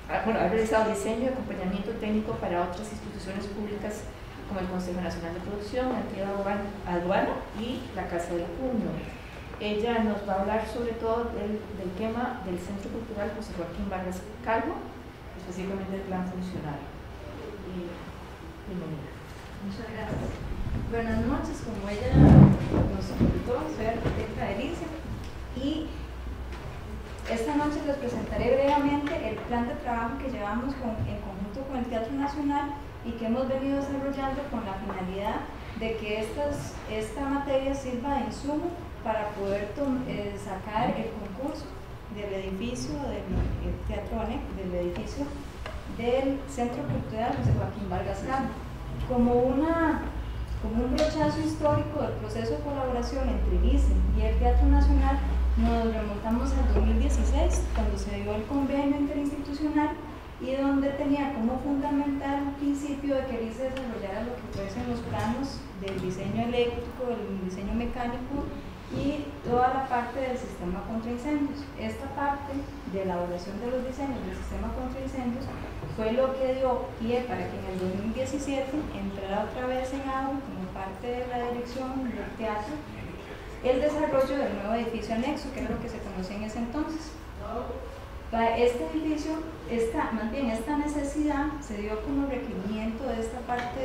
y acompañamiento técnico para otras instituciones públicas como el Consejo Nacional de Producción, la Entidad Aduana y la Casa del Puño. Ella nos va a hablar sobre todo del tema del Centro Cultural José Joaquín Vargas Calvo, específicamente del plan funcional. Bienvenida. Muchas gracias. Buenas noches, como ella nos comentó, soy arquitecta de noche les presentaré brevemente el plan de trabajo que llevamos en conjunto con el Teatro Nacional y que hemos venido desarrollando con la finalidad de que esta materia sirva de insumo para poder sacar el concurso del edificio del Teatro ANEC, del edificio del Centro Cultural José Joaquín Vargas Cano. Como un brochazo histórico del proceso de colaboración entre el ICE y el Teatro Nacional, nos remontamos al 2016, cuando se dio el convenio interinstitucional y donde tenía como fundamental un principio de que el ICE desarrollara lo que fuesen los planos del diseño eléctrico, del diseño mecánico y toda la parte del sistema contra incendios. Esta parte de elaboración de los diseños del sistema contra incendios fue lo que dio pie para que en el 2017 entrara otra vez en agua como parte de la dirección del teatro el desarrollo del nuevo edificio anexo, que era lo que se conocía en ese entonces. Para este edificio, más bien esta necesidad se dio como requerimiento de esta parte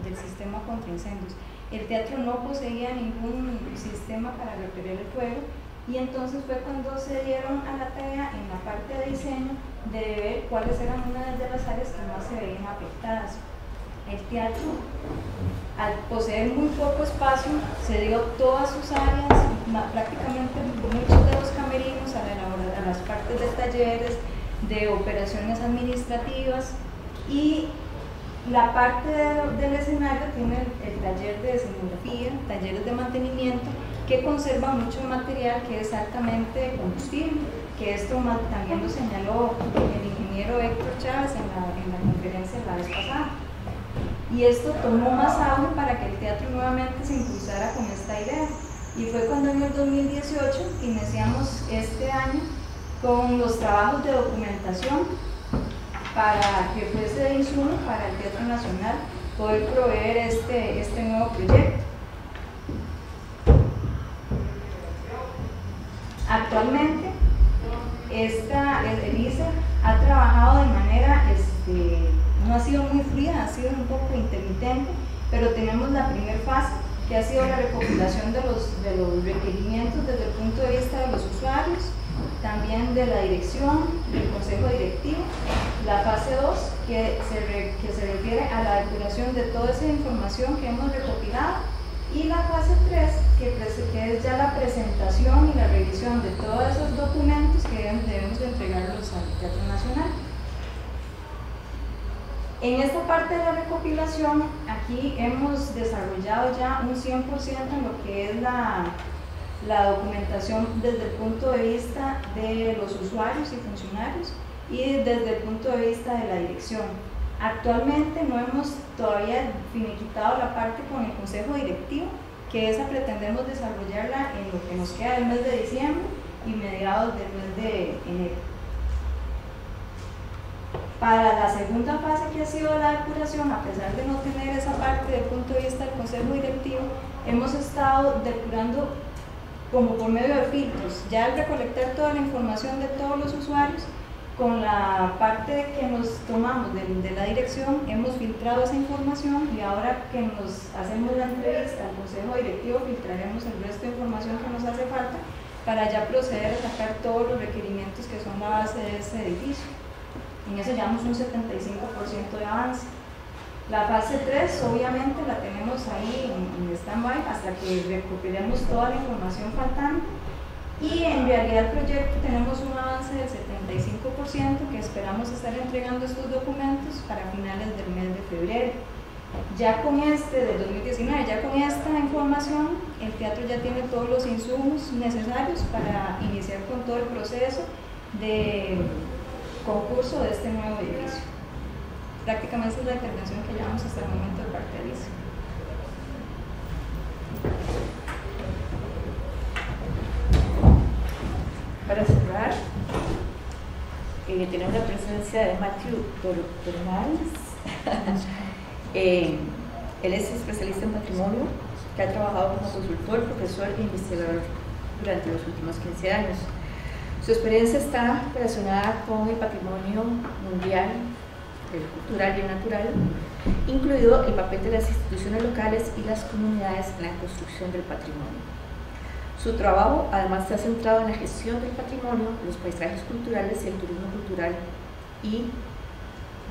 del sistema contra incendios. El teatro no poseía ningún sistema para repeler el fuego y entonces fue cuando se dieron a la tarea en la parte de diseño de ver cuáles eran una de las áreas que más se veían afectadas. El teatro, al poseer muy poco espacio, se dio todas sus áreas, prácticamente muchos de los camerinos a las partes de talleres, de operaciones administrativas, y la parte del escenario tiene el taller de escenografía, talleres de mantenimiento, que conserva mucho material que es altamente combustible, que esto también lo señaló el ingeniero Héctor Chávez en la conferencia la vez pasada. Y esto tomó más auge para que el teatro nuevamente se impulsara con esta idea. Y fue cuando en el 2018 iniciamos este año con los trabajos de documentación para que fuese de insumo para el Teatro Nacional poder proveer este nuevo proyecto. Actualmente, el ICE ha trabajado de manera, no ha sido muy fluida, ha sido un poco intermitente, pero tenemos la primera fase, que ha sido la recopilación de los requerimientos desde el punto de vista de los usuarios, también de la dirección, del consejo directivo. La fase 2, que se refiere a la depuración de toda esa información que hemos recopilado, y la fase 3, que es ya la presentación y la revisión de todos esos documentos que debemos de entregarlos al Teatro Nacional. En esta parte de la recopilación, aquí hemos desarrollado ya un 100% en lo que es la documentación desde el punto de vista de los usuarios y funcionarios y desde el punto de vista de la dirección. Actualmente no hemos todavía finiquitado la parte con el consejo directivo, que esa pretendemos desarrollarla en lo que nos queda del mes de diciembre y mediados del mes de enero. Para la segunda fase, que ha sido la depuración, a pesar de no tener esa parte desde el punto de vista del consejo directivo, hemos estado depurando como por medio de filtros. Ya al recolectar toda la información de todos los usuarios, con la parte que nos tomamos de la dirección, hemos filtrado esa información, y ahora que nos hacemos la entrevista al consejo directivo, filtraremos el resto de información que nos hace falta para ya proceder a sacar todos los requerimientos que son la base de ese edificio. En eso llevamos un 75% de avance. La fase 3 obviamente la tenemos ahí en stand-by hasta que recopilemos toda la información faltante, y en realidad el proyecto tenemos un avance del 75% que esperamos estar entregando estos documentos para finales del mes de febrero. Ya con del 2019, ya con esta información, el teatro ya tiene todos los insumos necesarios para iniciar con todo el proceso de concurso de este nuevo edificio. Prácticamente es la intervención que llevamos hasta el momento de parte del ICE. Para cerrar, tenemos la presencia de Matthew Tornales. Él es especialista en patrimonio, que ha trabajado como consultor, profesor e investigador durante los últimos 15 años. Su experiencia está relacionada con el patrimonio mundial, el cultural y el natural, incluido el papel de las instituciones locales y las comunidades en la construcción del patrimonio. Su trabajo además se ha centrado en la gestión del patrimonio, los paisajes culturales y el turismo cultural y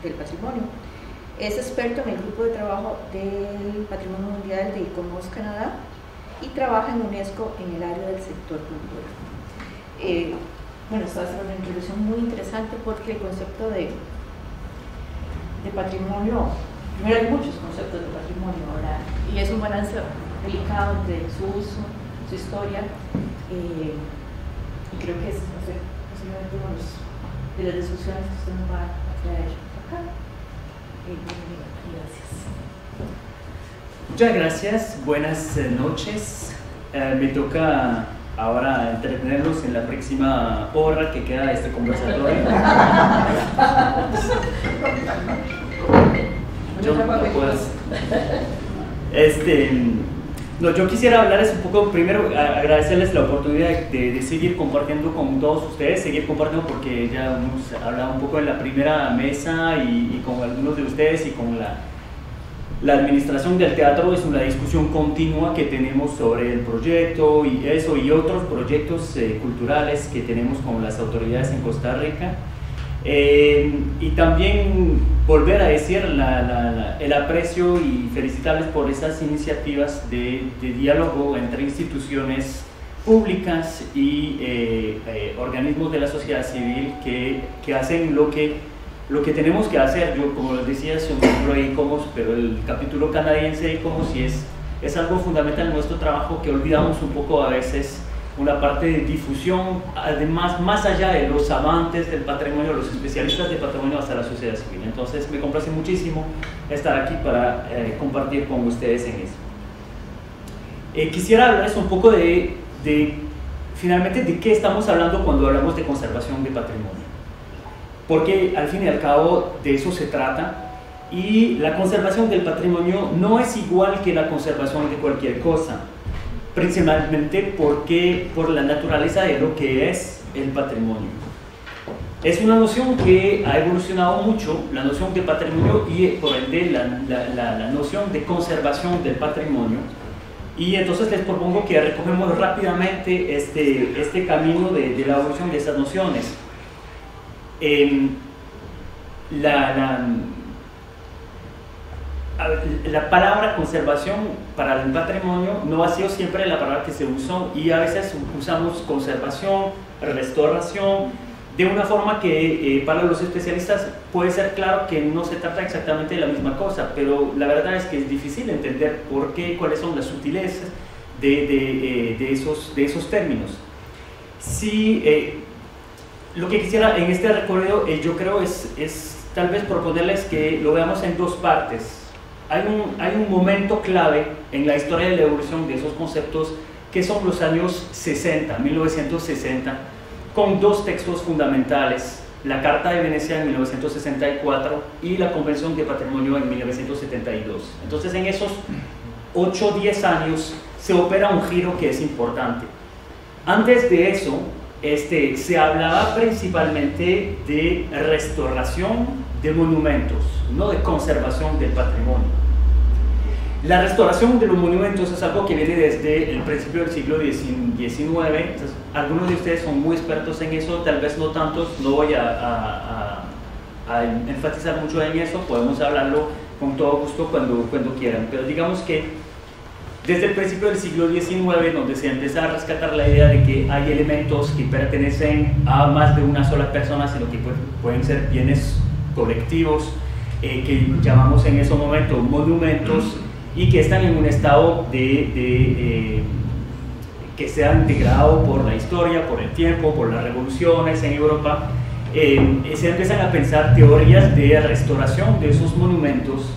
del patrimonio. Es experto en el grupo de trabajo del Patrimonio Mundial de ICOMOS Canadá y trabaja en UNESCO en el área del sector cultura. Bueno, esta va a ser una introducción muy interesante porque el concepto de patrimonio, primero hay muchos conceptos de patrimonio, ¿verdad? Y es un balance delicado entre su uso, su historia, y creo que es posiblemente uno de las discusiones que usted nos va a traer acá. Gracias. Muchas gracias, buenas noches. Me toca ahora entretenerlos en la próxima hora que queda de este conversatorio. Yo no puedo. Yo quisiera hablarles un poco, primero agradecerles la oportunidad de seguir compartiendo con todos ustedes, seguir compartiendo porque ya hemos hablado un poco en la primera mesa y con algunos de ustedes y con la administración del teatro. Es una discusión continua que tenemos sobre el proyecto y eso y otros proyectos culturales que tenemos con las autoridades en Costa Rica. Y también volver a decir el aprecio y felicitarles por esas iniciativas de diálogo entre instituciones públicas y organismos de la sociedad civil que hacen lo que tenemos que hacer. Yo, como les decía, soy un miembro de ICOMOS, pero el capítulo canadiense de ICOMOS sí es algo fundamental en nuestro trabajo que olvidamos un poco a veces, una parte de difusión, además, más allá de los amantes del patrimonio, los especialistas de patrimonio, hasta la sociedad civil. Entonces me complace muchísimo estar aquí para compartir con ustedes en eso. Quisiera hablarles un poco finalmente de qué estamos hablando cuando hablamos de conservación de patrimonio, porque al fin y al cabo de eso se trata, y la conservación del patrimonio no es igual que la conservación de cualquier cosa, principalmente por la naturaleza de lo que es el patrimonio. Es una noción que ha evolucionado mucho, la noción de patrimonio y por ende la noción de conservación del patrimonio, y entonces les propongo que recogemos rápidamente este camino de la evolución de esas nociones. La palabra conservación para el patrimonio no ha sido siempre la palabra que se usó, y a veces usamos conservación, restauración, de una forma que para los especialistas puede ser claro que no se trata exactamente de la misma cosa, pero la verdad es que es difícil entender por qué, cuáles son las sutilezas de esos términos. Lo que quisiera en este recorrido, yo creo, es tal vez proponerles que lo veamos en dos partes. Hay un momento clave en la historia de la evolución de esos conceptos que son los años 60, 1960, con dos textos fundamentales, la Carta de Venecia en 1964 y la Convención de Patrimonio en 1972. Entonces en esos 8 o 10 años se opera un giro que es importante. Antes de eso, se hablaba principalmente de restauración de monumentos, no de conservación del patrimonio. La restauración de los monumentos es algo que viene desde el principio del siglo XIX. Entonces, algunos de ustedes son muy expertos en eso, tal vez no tantos, no voy a enfatizar mucho en eso, podemos hablarlo con todo gusto cuando quieran, pero digamos que desde el principio del siglo XIX, donde se empieza a rescatar la idea de que hay elementos que pertenecen a más de una sola persona, sino que pueden ser bienes colectivos, que llamamos en ese momento monumentos, y que están en un estado que se han integrado por la historia, por el tiempo, por las revoluciones en Europa. Se empiezan a pensar teorías de restauración de esos monumentos,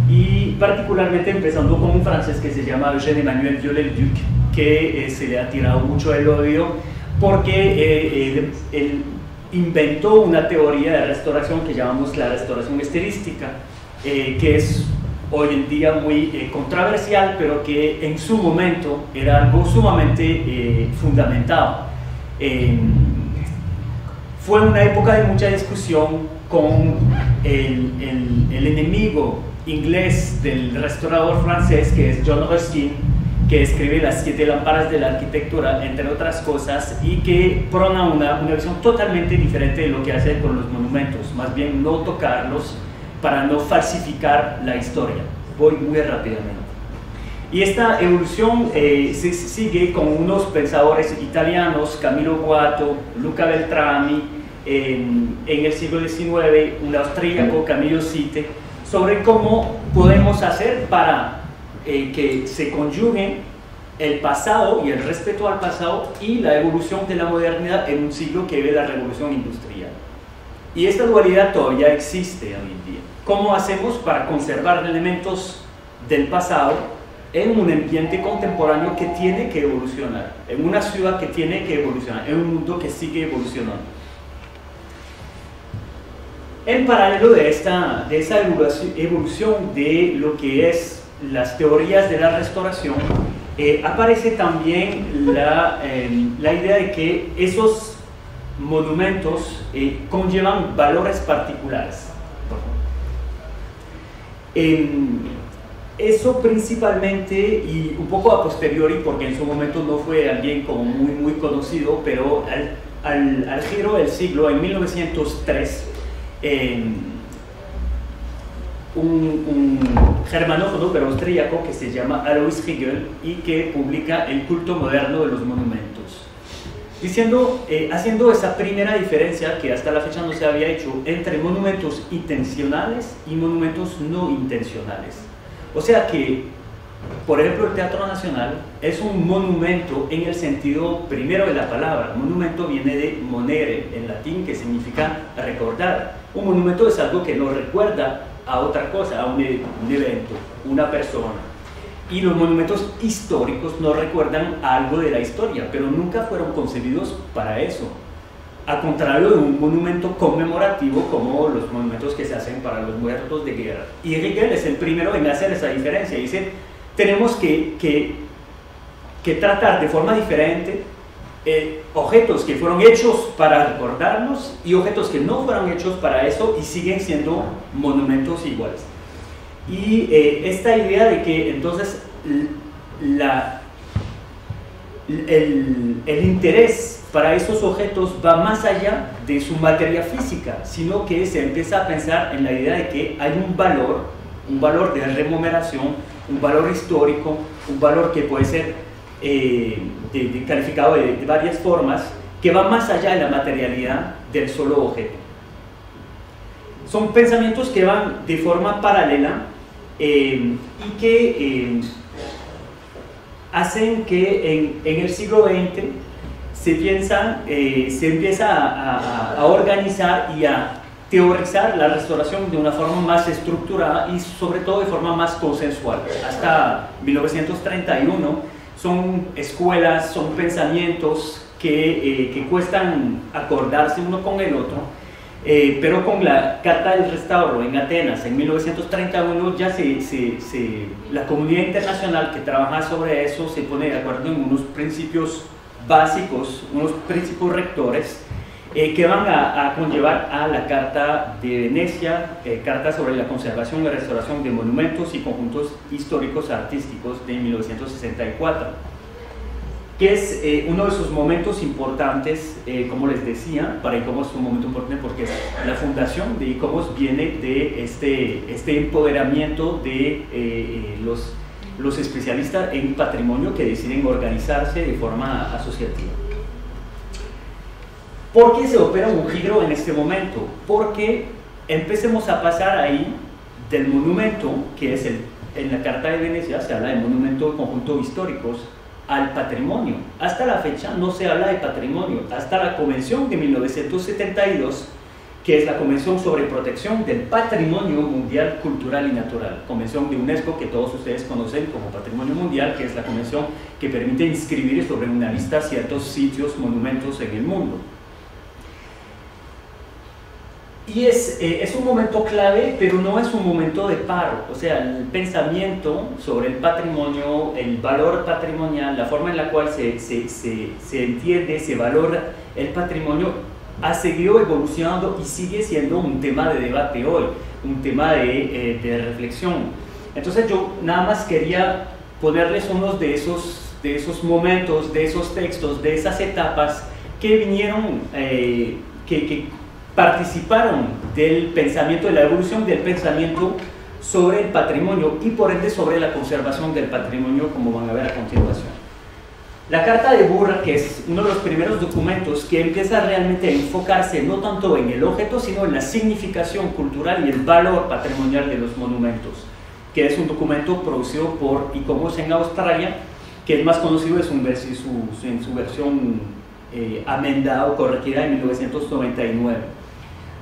y particularmente empezando con un francés que se llama Eugène-Emmanuel Viollet-le-Duc, que se le ha tirado mucho el odio porque él inventó una teoría de restauración que llamamos la restauración estilística, que es hoy en día muy controversial, pero que en su momento era algo sumamente fundamentado. Fue una época de mucha discusión con el enemigo inglés del restaurador francés, que es John Ruskin, que escribe Las 7 lámparas de la arquitectura, entre otras cosas, y que prona una visión totalmente diferente de lo que hace con los monumentos, más bien no tocarlos para no falsificar la historia. Voy muy rápidamente. Y esta evolución se sigue con unos pensadores italianos, Camillo Guatto, Luca Beltrami, en el siglo XIX, un austríaco, Camillo Sitte, sobre cómo podemos hacer para que se conjuguen el pasado y el respeto al pasado y la evolución de la modernidad en un siglo que ve la revolución industrial. Y esta dualidad todavía existe hoy en día. ¿Cómo hacemos para conservar elementos del pasado en un ambiente contemporáneo que tiene que evolucionar, en una ciudad que tiene que evolucionar, en un mundo que sigue evolucionando? En paralelo de esa evolución de lo que es las teorías de la restauración, aparece también la idea de que esos monumentos conllevan valores particulares. Eso principalmente, y un poco a posteriori, porque en su momento no fue alguien como muy conocido, pero al giro del siglo, en 1903, un germanófono pero austríaco que se llama Alois Riegel y que publica El culto moderno de los monumentos, haciendo esa primera diferencia que hasta la fecha no se había hecho entre monumentos intencionales y monumentos no intencionales. O sea que, por ejemplo, el Teatro Nacional es un monumento en el sentido primero de la palabra. Monumento viene de monere en latín, que significa recordar. Un monumento es algo que nos recuerda a otra cosa, a un evento, una persona. Y los monumentos históricos nos recuerdan algo de la historia, pero nunca fueron concebidos para eso. A contrario de un monumento conmemorativo como los monumentos que se hacen para los muertos de guerra. Y Riegel es el primero en hacer esa diferencia. Dice, tenemos que tratar de forma diferente objetos que fueron hechos para recordarnos y objetos que no fueron hechos para eso y siguen siendo monumentos iguales. Y esta idea de que entonces el interés para esos objetos va más allá de su materia física, sino que se empieza a pensar en la idea de que hay un valor de remuneración, un valor histórico, un valor que puede ser calificado de varias formas, que va más allá de la materialidad del solo objeto. Son pensamientos que van de forma paralela y que hacen que en el siglo XX se empieza a organizar y a teorizar la restauración de una forma más estructurada y sobre todo de forma más consensual. Hasta 1931 son escuelas, son pensamientos que cuestan acordarse uno con el otro, pero con la Carta del Restauro en Atenas en 1931 ya la comunidad internacional que trabaja sobre eso se pone de acuerdo en unos principios básicos, unos principios rectores que van a conllevar a la Carta de Venecia, Carta sobre la conservación y restauración de monumentos y conjuntos históricos artísticos de 1964, que es uno de sus momentos importantes, como les decía. Para ICOMOS es un momento importante porque es la fundación de ICOMOS viene de este empoderamiento de los especialistas en patrimonio que deciden organizarse de forma asociativa. ¿Por qué se opera un giro en este momento? Porque empecemos a pasar ahí del monumento, que es en la Carta de Venecia se habla de monumento de conjuntos históricos, al patrimonio. Hasta la fecha no se habla de patrimonio, hasta la Convención de 1972, que es la Convención sobre Protección del Patrimonio Mundial Cultural y Natural, Convención de UNESCO que todos ustedes conocen como Patrimonio Mundial, que es la convención que permite inscribir sobre una lista ciertos sitios, monumentos en el mundo. Y es un momento clave, pero no es un momento de paro. O sea, el pensamiento sobre el patrimonio, el valor patrimonial, la forma en la cual se entiende, se valora el patrimonio, ha seguido evolucionando y sigue siendo un tema de debate hoy, un tema de reflexión. Entonces yo nada más quería ponerles unos de esos momentos, de esos textos, de esas etapas que vinieron, que participaron del pensamiento, de la evolución del pensamiento sobre el patrimonio y por ende sobre la conservación del patrimonio, como van a ver a continuación. La Carta de Burra, que es uno de los primeros documentos que empieza realmente a enfocarse no tanto en el objeto, sino en la significación cultural y el valor patrimonial de los monumentos, que es un documento producido por ICOMOS en Australia, que es más conocido en su versión amendada o corregida en 1999.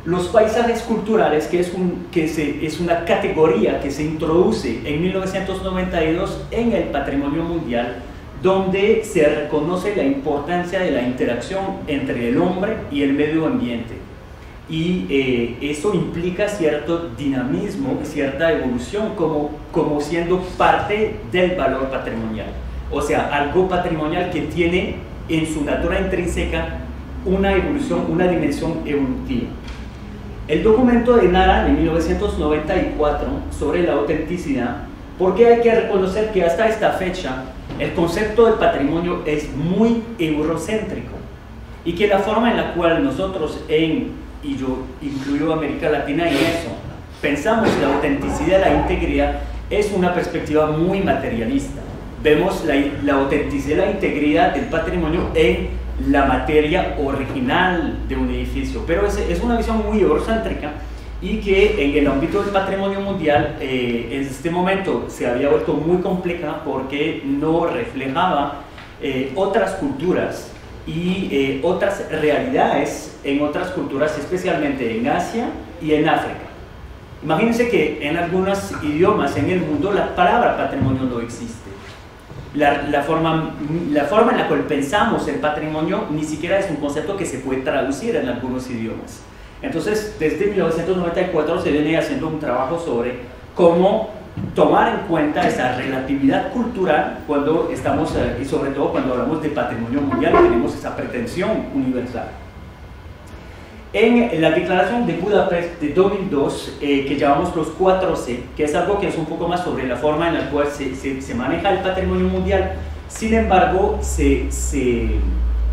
Los paisajes culturales, que es una categoría que se introduce en 1992 en el patrimonio mundial, donde se reconoce la importancia de la interacción entre el hombre y el medio ambiente. Y eso implica cierto dinamismo, cierta evolución, como siendo parte del valor patrimonial. O sea, algo patrimonial que tiene en su natura intrínseca una evolución, una dimensión evolutiva. El documento de Nara de 1994 sobre la autenticidad, porque hay que reconocer que hasta esta fecha el concepto del patrimonio es muy eurocéntrico y que la forma en la cual nosotros y yo incluyo América Latina en eso, pensamos la autenticidad, la integridad, es una perspectiva muy materialista. Vemos la autenticidad, la integridad del patrimonio en la materia original de un edificio, pero es una visión muy eurocéntrica y que en el ámbito del patrimonio mundial en este momento se había vuelto muy compleja porque no reflejaba otras culturas y otras realidades en otras culturas, especialmente en Asia y en África. Imagínense que en algunos idiomas en el mundo la palabra patrimonio no existe. La forma en la cual pensamos el patrimonio ni siquiera es un concepto que se puede traducir en algunos idiomas. Entonces, desde 1994 se viene haciendo un trabajo sobre cómo tomar en cuenta esa relatividad cultural cuando estamos, y sobre todo cuando hablamos de patrimonio mundial, tenemos esa pretensión universal. En la Declaración de Budapest de 2002, que llamamos los 4C, que es algo que es un poco más sobre la forma en la cual se maneja el patrimonio mundial, sin embargo, se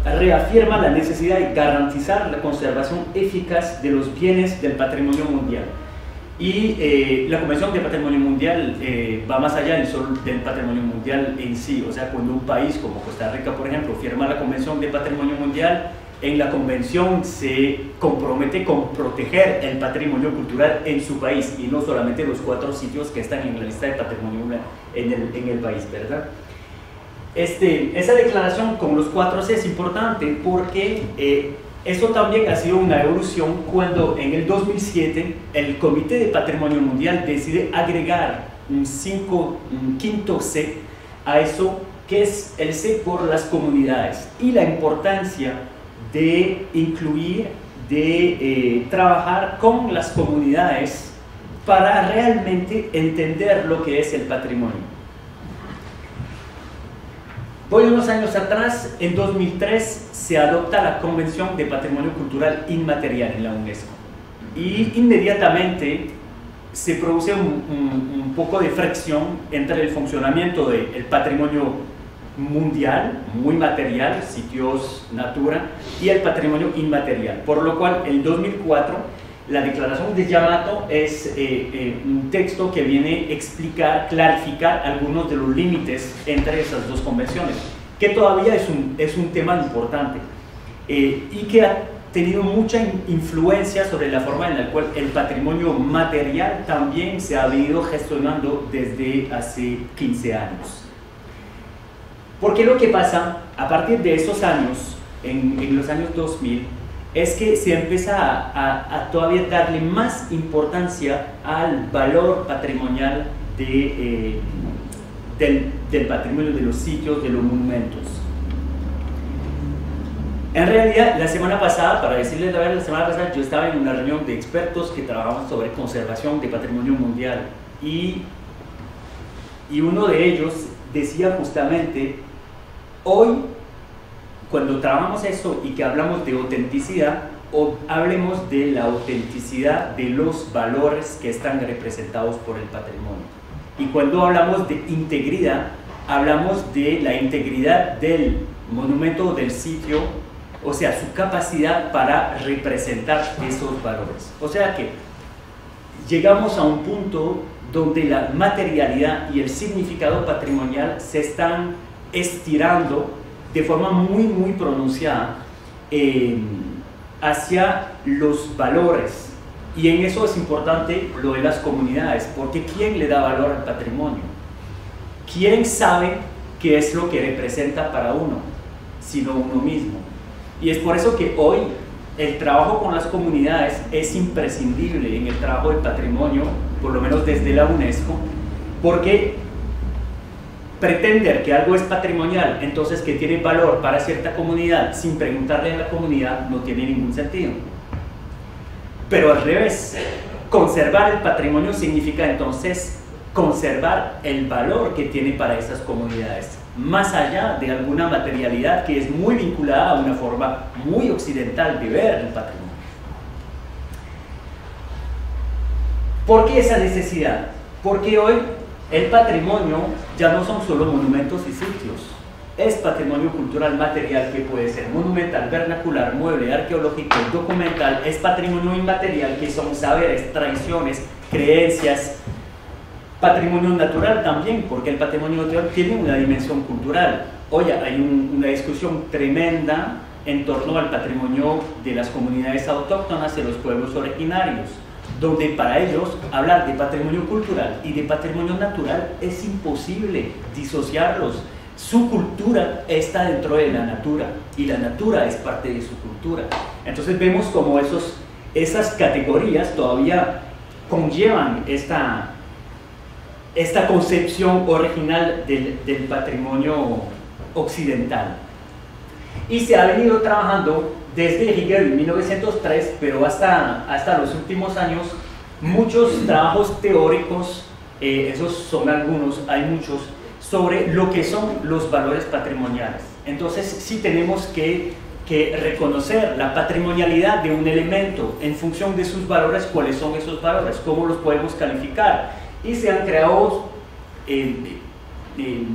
reafirma la necesidad de garantizar la conservación eficaz de los bienes del patrimonio mundial. Y la Convención de Patrimonio Mundial va más allá del patrimonio mundial en sí. O sea, cuando un país como Costa Rica, por ejemplo, firma la Convención de Patrimonio Mundial, en la convención se compromete con proteger el patrimonio cultural en su país y no solamente los 4 sitios que están en la lista de patrimonio en el país, ¿verdad? Esa declaración con los 4C es importante porque eso también ha sido una evolución cuando en el 2007 el Comité de Patrimonio Mundial decide agregar un quinto C a eso, que es el C por las comunidades y la importancia de incluir, de trabajar con las comunidades para realmente entender lo que es el patrimonio. Voy unos años atrás, en 2003 se adopta la Convención de Patrimonio Cultural Inmaterial en la UNESCO y inmediatamente se produce un poco de fricción entre el funcionamiento del patrimonio mundial, muy material, sitios, natura, y el patrimonio inmaterial, por lo cual en 2004 la Declaración de Yamato es un texto que viene a explicar, clarificar algunos de los límites entre esas dos convenciones, que todavía es un tema importante y que ha tenido mucha influencia sobre la forma en la cual el patrimonio material también se ha venido gestionando desde hace 15 años. Porque lo que pasa a partir de esos años, en los años 2000, es que se empieza a todavía darle más importancia al valor patrimonial del patrimonio, de los sitios, de los monumentos. En realidad, la semana pasada, para decirles la verdad, la semana pasada yo estaba en una reunión de expertos que trabajaban sobre conservación de patrimonio mundial y uno de ellos decía justamente, hoy, cuando trabajamos eso y que hablamos de autenticidad, hablemos de la autenticidad de los valores que están representados por el patrimonio. Y cuando hablamos de integridad, hablamos de la integridad del monumento o del sitio, o sea, su capacidad para representar esos valores. O sea que llegamos a un punto donde la materialidad y el significado patrimonial se están estirando de forma muy pronunciada hacia los valores. Y en eso es importante lo de las comunidades, porque ¿quién le da valor al patrimonio? ¿Quién sabe qué es lo que representa para uno, sino uno mismo? Y es por eso que hoy el trabajo con las comunidades es imprescindible en el trabajo del patrimonio, por lo menos desde la UNESCO, porque pretender que algo es patrimonial, entonces que tiene valor para cierta comunidad, sin preguntarle a la comunidad, no tiene ningún sentido. Pero al revés, conservar el patrimonio significa entonces conservar el valor que tiene para esas comunidades, más allá de alguna materialidad que es muy vinculada a una forma muy occidental de ver el patrimonio. ¿Por qué esa necesidad? Porque hoy el patrimonio ya no son solo monumentos y sitios, es patrimonio cultural material que puede ser monumental, vernacular, mueble, arqueológico, documental, es patrimonio inmaterial que son saberes, tradiciones, creencias, patrimonio natural también, porque el patrimonio natural tiene una dimensión cultural. Oye, hay una discusión tremenda en torno al patrimonio de las comunidades autóctonas de los pueblos originarios, donde para ellos hablar de patrimonio cultural y de patrimonio natural es imposible disociarlos. Su cultura está dentro de la natura y la natura es parte de su cultura. Entonces vemos como esas categorías todavía conllevan esta concepción original del patrimonio occidental. Y se ha venido trabajando desde Hegel en 1903, pero hasta los últimos años, muchos trabajos teóricos, esos son algunos, hay muchos, sobre lo que son los valores patrimoniales. Entonces sí tenemos que reconocer la patrimonialidad de un elemento en función de sus valores. ¿Cuáles son esos valores? ¿Cómo los podemos calificar? Y se han creado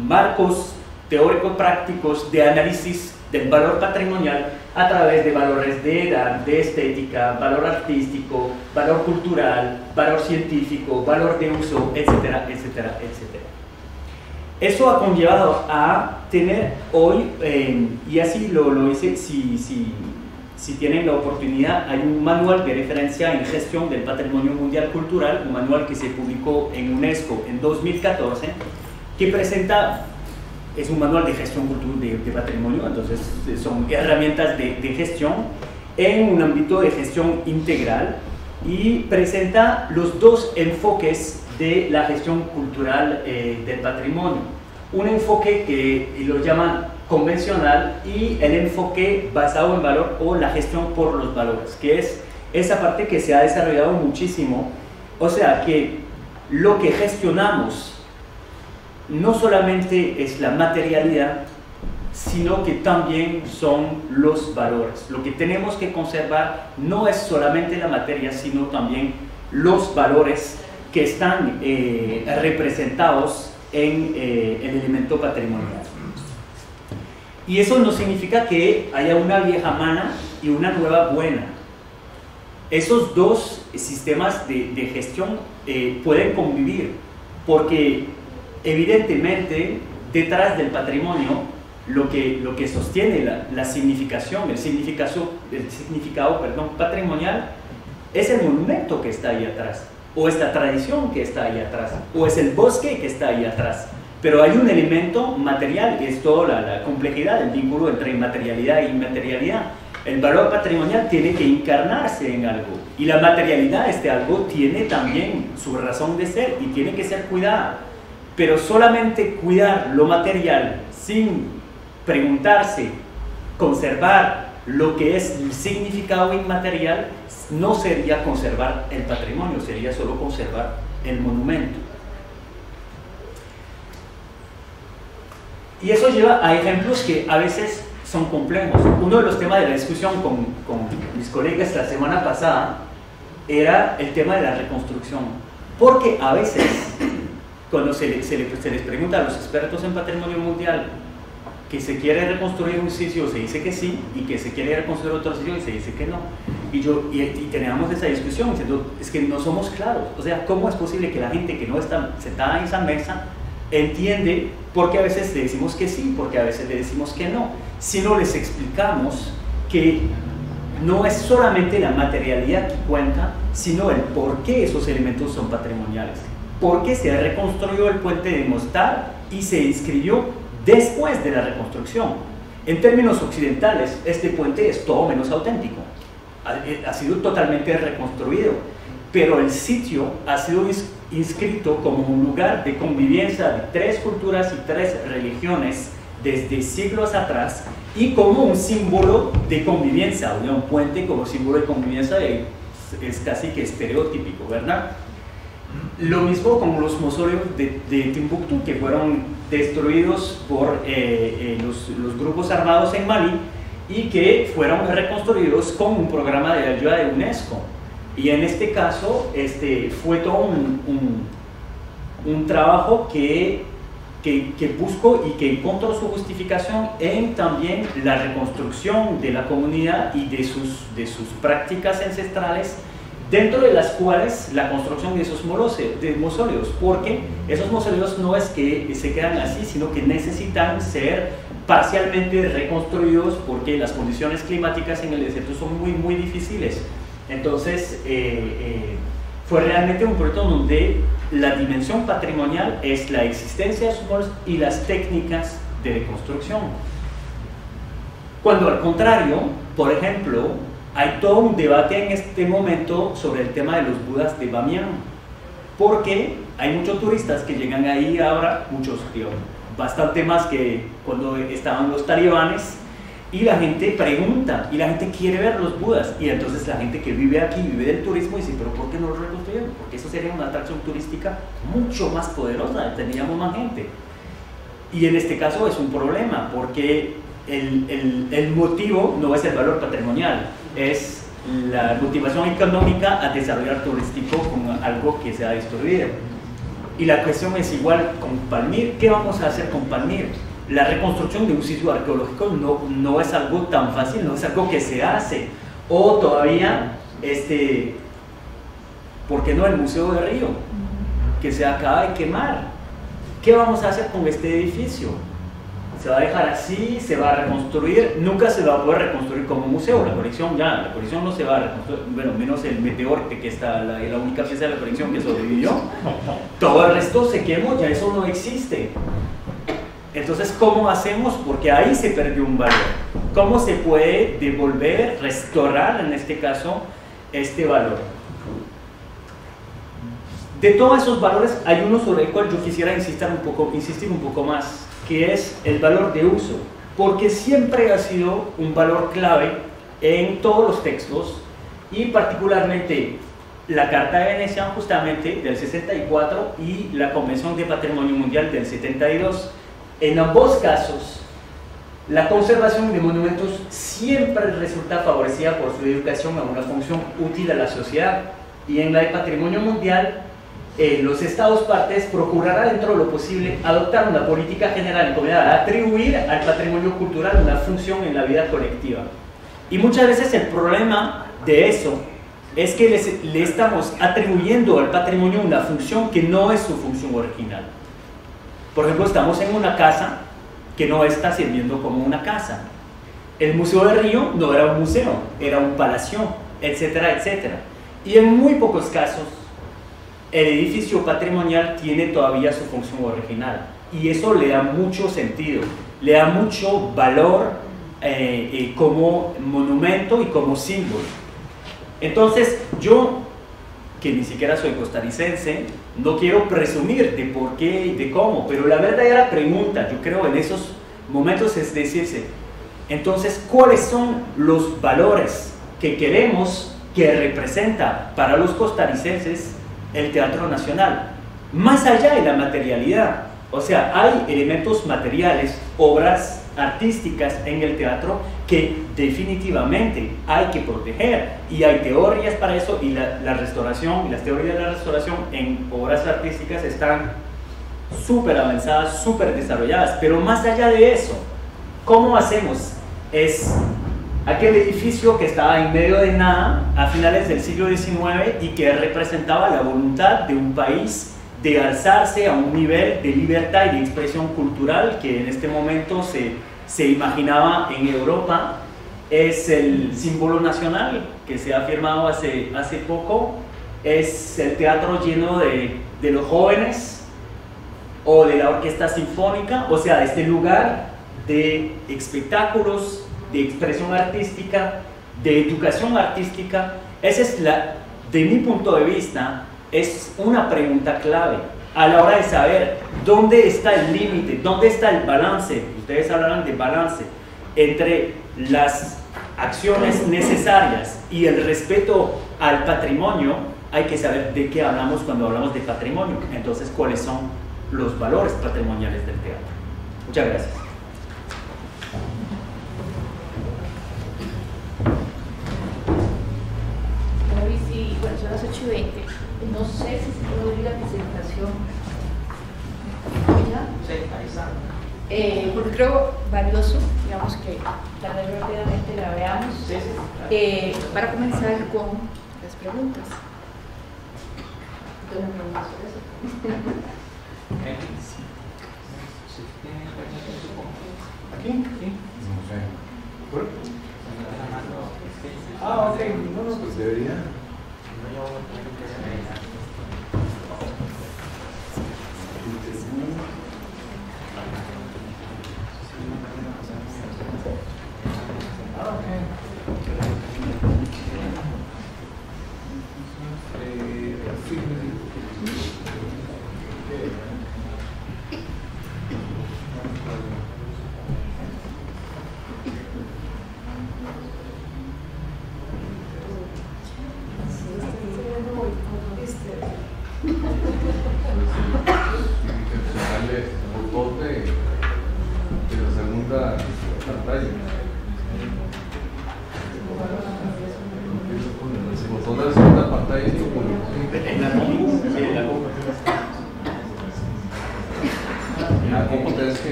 marcos teóricos prácticos de análisis del valor patrimonial a través de valores de edad, de estética, valor artístico, valor cultural, valor científico, valor de uso, etcétera, etcétera, etcétera. Eso ha conllevado a tener hoy, y así lo hice, si tienen la oportunidad, hay un manual de referencia en gestión del patrimonio mundial cultural, un manual que se publicó en UNESCO en 2014, que presenta, es un manual de gestión de patrimonio, entonces son herramientas de gestión en un ámbito de gestión integral, y presenta los dos enfoques de la gestión cultural del patrimonio. Un enfoque que lo llaman convencional y el enfoque basado en valor o la gestión por los valores, que es esa parte que se ha desarrollado muchísimo. O sea que lo que gestionamos no solamente es la materialidad, sino que también son los valores. Lo que tenemos que conservar no es solamente la materia, sino también los valores que están representados en el elemento patrimonial. Y eso no significa que haya una vieja mala y una nueva buena. Esos dos sistemas de gestión pueden convivir, porque evidentemente detrás del patrimonio lo que sostiene la significación, el significado patrimonial es el monumento que está ahí atrás, o es la tradición que está ahí atrás, o es el bosque que está ahí atrás. Pero hay un elemento material, que es toda la complejidad, el vínculo entre materialidad e inmaterialidad. El valor patrimonial tiene que encarnarse en algo, y la materialidad de este algo tiene también su razón de ser y tiene que ser cuidada. Pero solamente cuidar lo material sin preguntarse, conservar lo que es el significado inmaterial, no sería conservar el patrimonio, sería solo conservar el monumento. Y eso lleva a ejemplos que a veces son complejos. Uno de los temas de la discusión con mis colegas la semana pasada era el tema de la reconstrucción, porque a veces cuando se les pregunta a los expertos en patrimonio mundial que se quiere reconstruir un sitio, se dice que sí, y que se quiere reconstruir otro sitio, y se dice que no. Y teníamos esa discusión, diciendo, es que no somos claros. O sea, ¿cómo es posible que la gente que no está sentada en esa mesa entiende por qué a veces le decimos que sí, porque a veces le decimos que no? Si no les explicamos que no es solamente la materialidad que cuenta, sino el por qué esos elementos son patrimoniales. ¿Por qué se reconstruyó el puente de Mostar y se inscribió después de la reconstrucción? En términos occidentales, este puente es todo menos auténtico. Ha sido totalmente reconstruido, pero el sitio ha sido inscrito como un lugar de convivencia de 3 culturas y 3 religiones desde siglos atrás, y como un símbolo de convivencia. Un puente como símbolo de convivencia es casi que estereotípico, ¿verdad? Lo mismo con los mausoleos de Timbuktu, que fueron destruidos por los grupos armados en Malí y que fueron reconstruidos con un programa de ayuda de UNESCO. Y en este caso fue todo un trabajo que buscó y que encontró su justificación en también la reconstrucción de la comunidad y de sus prácticas ancestrales, dentro de las cuales la construcción de esos mausoleos, porque esos mausoleos no es que se quedan así, sino que necesitan ser parcialmente reconstruidos porque las condiciones climáticas en el desierto son muy, muy difíciles. Entonces, fue realmente un proyecto donde la dimensión patrimonial es la existencia de sus muros y las técnicas de reconstrucción. Cuando al contrario, por ejemplo, hay todo un debate en este momento sobre el tema de los budas de Bamiyan, porque hay muchos turistas que llegan ahí ahora, muchos, digamos, bastante más que cuando estaban los talibanes, y la gente pregunta, y la gente quiere ver los budas, y entonces la gente que vive aquí, vive del turismo, dice, pero ¿por qué no lo reconstruyeron? Porque eso sería una atracción turística mucho más poderosa, tendríamos más gente. Y en este caso es un problema, porque el motivo no es el valor patrimonial, es la motivación económica a desarrollar turístico como algo que se ha destruido. Y la cuestión es igual con Palmir. ¿Qué vamos a hacer con Palmir? La reconstrucción de un sitio arqueológico no es algo tan fácil, no es algo que se hace. O todavía, ¿por qué no el Museo de Río? Que se acaba de quemar. ¿Qué vamos a hacer con este edificio? ¿Se va a dejar así? ¿Se va a reconstruir? Nunca se va a poder reconstruir como museo. La colección no se va a reconstruir, bueno, menos el Meteorite, que está la única pieza de la colección que sobrevivió. Todo el resto se quemó, ya eso no existe. Entonces, ¿cómo hacemos? Porque ahí se perdió un valor. ¿Cómo se puede devolver, restaurar, en este caso, este valor? De todos esos valores, hay uno sobre el cual yo quisiera insistir un poco más, que es el valor de uso, porque siempre ha sido un valor clave en todos los textos, y particularmente la Carta de Venecia, justamente del 64, y la Convención de Patrimonio Mundial del 72. En ambos casos, la conservación de monumentos siempre resulta favorecida por su educación a una función útil a la sociedad, y en la de Patrimonio Mundial, los Estados partes procurarán dentro de lo posible adoptar una política general encaminada a atribuir al patrimonio cultural una función en la vida colectiva. Y muchas veces el problema de eso es que le estamos atribuyendo al patrimonio una función que no es su función original. Por ejemplo, estamos en una casa que no está sirviendo como una casa. El Museo de Río no era un museo, era un palacio, etcétera, etcétera. Y en muy pocos casos el edificio patrimonial tiene todavía su función original, y eso le da mucho sentido, le da mucho valor como monumento y como símbolo. Entonces, yo, que ni siquiera soy costarricense, no quiero presumir de por qué y de cómo, pero la verdadera pregunta, yo creo, en esos momentos es decirse, entonces, ¿cuáles son los valores que queremos que representa para los costarricenses el Teatro Nacional? Más allá de la materialidad, o sea, hay elementos materiales, obras artísticas en el teatro que definitivamente hay que proteger, y hay teorías para eso, y la restauración y las teorías de la restauración en obras artísticas están súper avanzadas, súper desarrolladas, pero más allá de eso, ¿cómo hacemos? Es aquel edificio que estaba en medio de nada a finales del siglo XIX y que representaba la voluntad de un país de alzarse a un nivel de libertad y de expresión cultural que en este momento se imaginaba en Europa. Es el símbolo nacional que se ha firmado hace poco, es el teatro lleno de los jóvenes o de la orquesta sinfónica, o sea, este lugar de espectáculos, de expresión artística, de educación artística. Esa es de mi punto de vista, es una pregunta clave a la hora de saber dónde está el límite, dónde está el balance. Ustedes hablarán de balance entre las acciones necesarias y el respeto al patrimonio. Hay que saber de qué hablamos cuando hablamos de patrimonio. Entonces, ¿cuáles son los valores patrimoniales del teatro? Muchas gracias. Bueno, son las 8:20. No sé si se puede abrir la presentación. ¿Ya? Sí, ahí está. Porque creo valioso, digamos, que tal vez rápidamente la veamos. Sí, sí, claro. Para comenzar con las preguntas. ¿Dónde me preguntas sobre eso? ¿Aquí? Sí. No sé. ¿Por? Ah, ok. No, pues debería.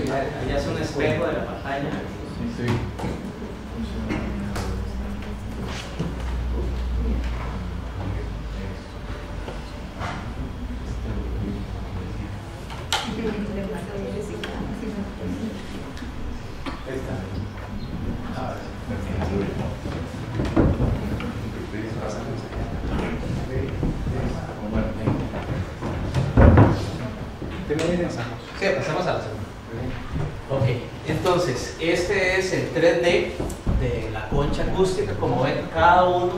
Allá es un espejo de la pantalla. Sí. Sí, pasamos a la segunda. Ok, entonces, este es el 3D de la concha acústica. Como ven, cada uno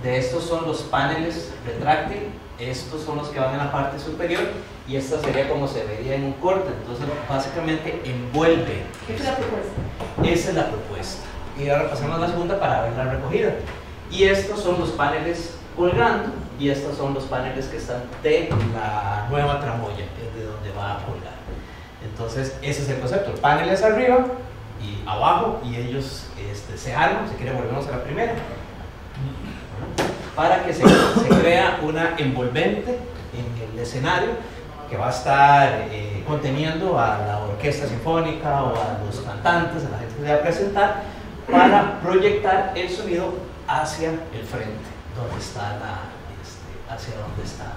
de estos son los paneles retráctil. Estos son los que van en la parte superior y esta sería como se vería en un corte. Entonces, básicamente envuelve. ¿Qué es la propuesta? Esa es la propuesta. Y ahora pasamos a la segunda para ver la recogida. Y estos son los paneles colgando y estos son los paneles que están de la nueva tramoya, que es de donde va a colgar. Entonces, ese es el concepto. El panel es arriba y abajo y ellos se arman. Si quieren, volvemos a la primera. Para que se crea una envolvente en el escenario que va a estar conteniendo a la orquesta sinfónica o a los cantantes, a la gente que se va a presentar, para proyectar el sonido hacia el frente, donde está hacia donde está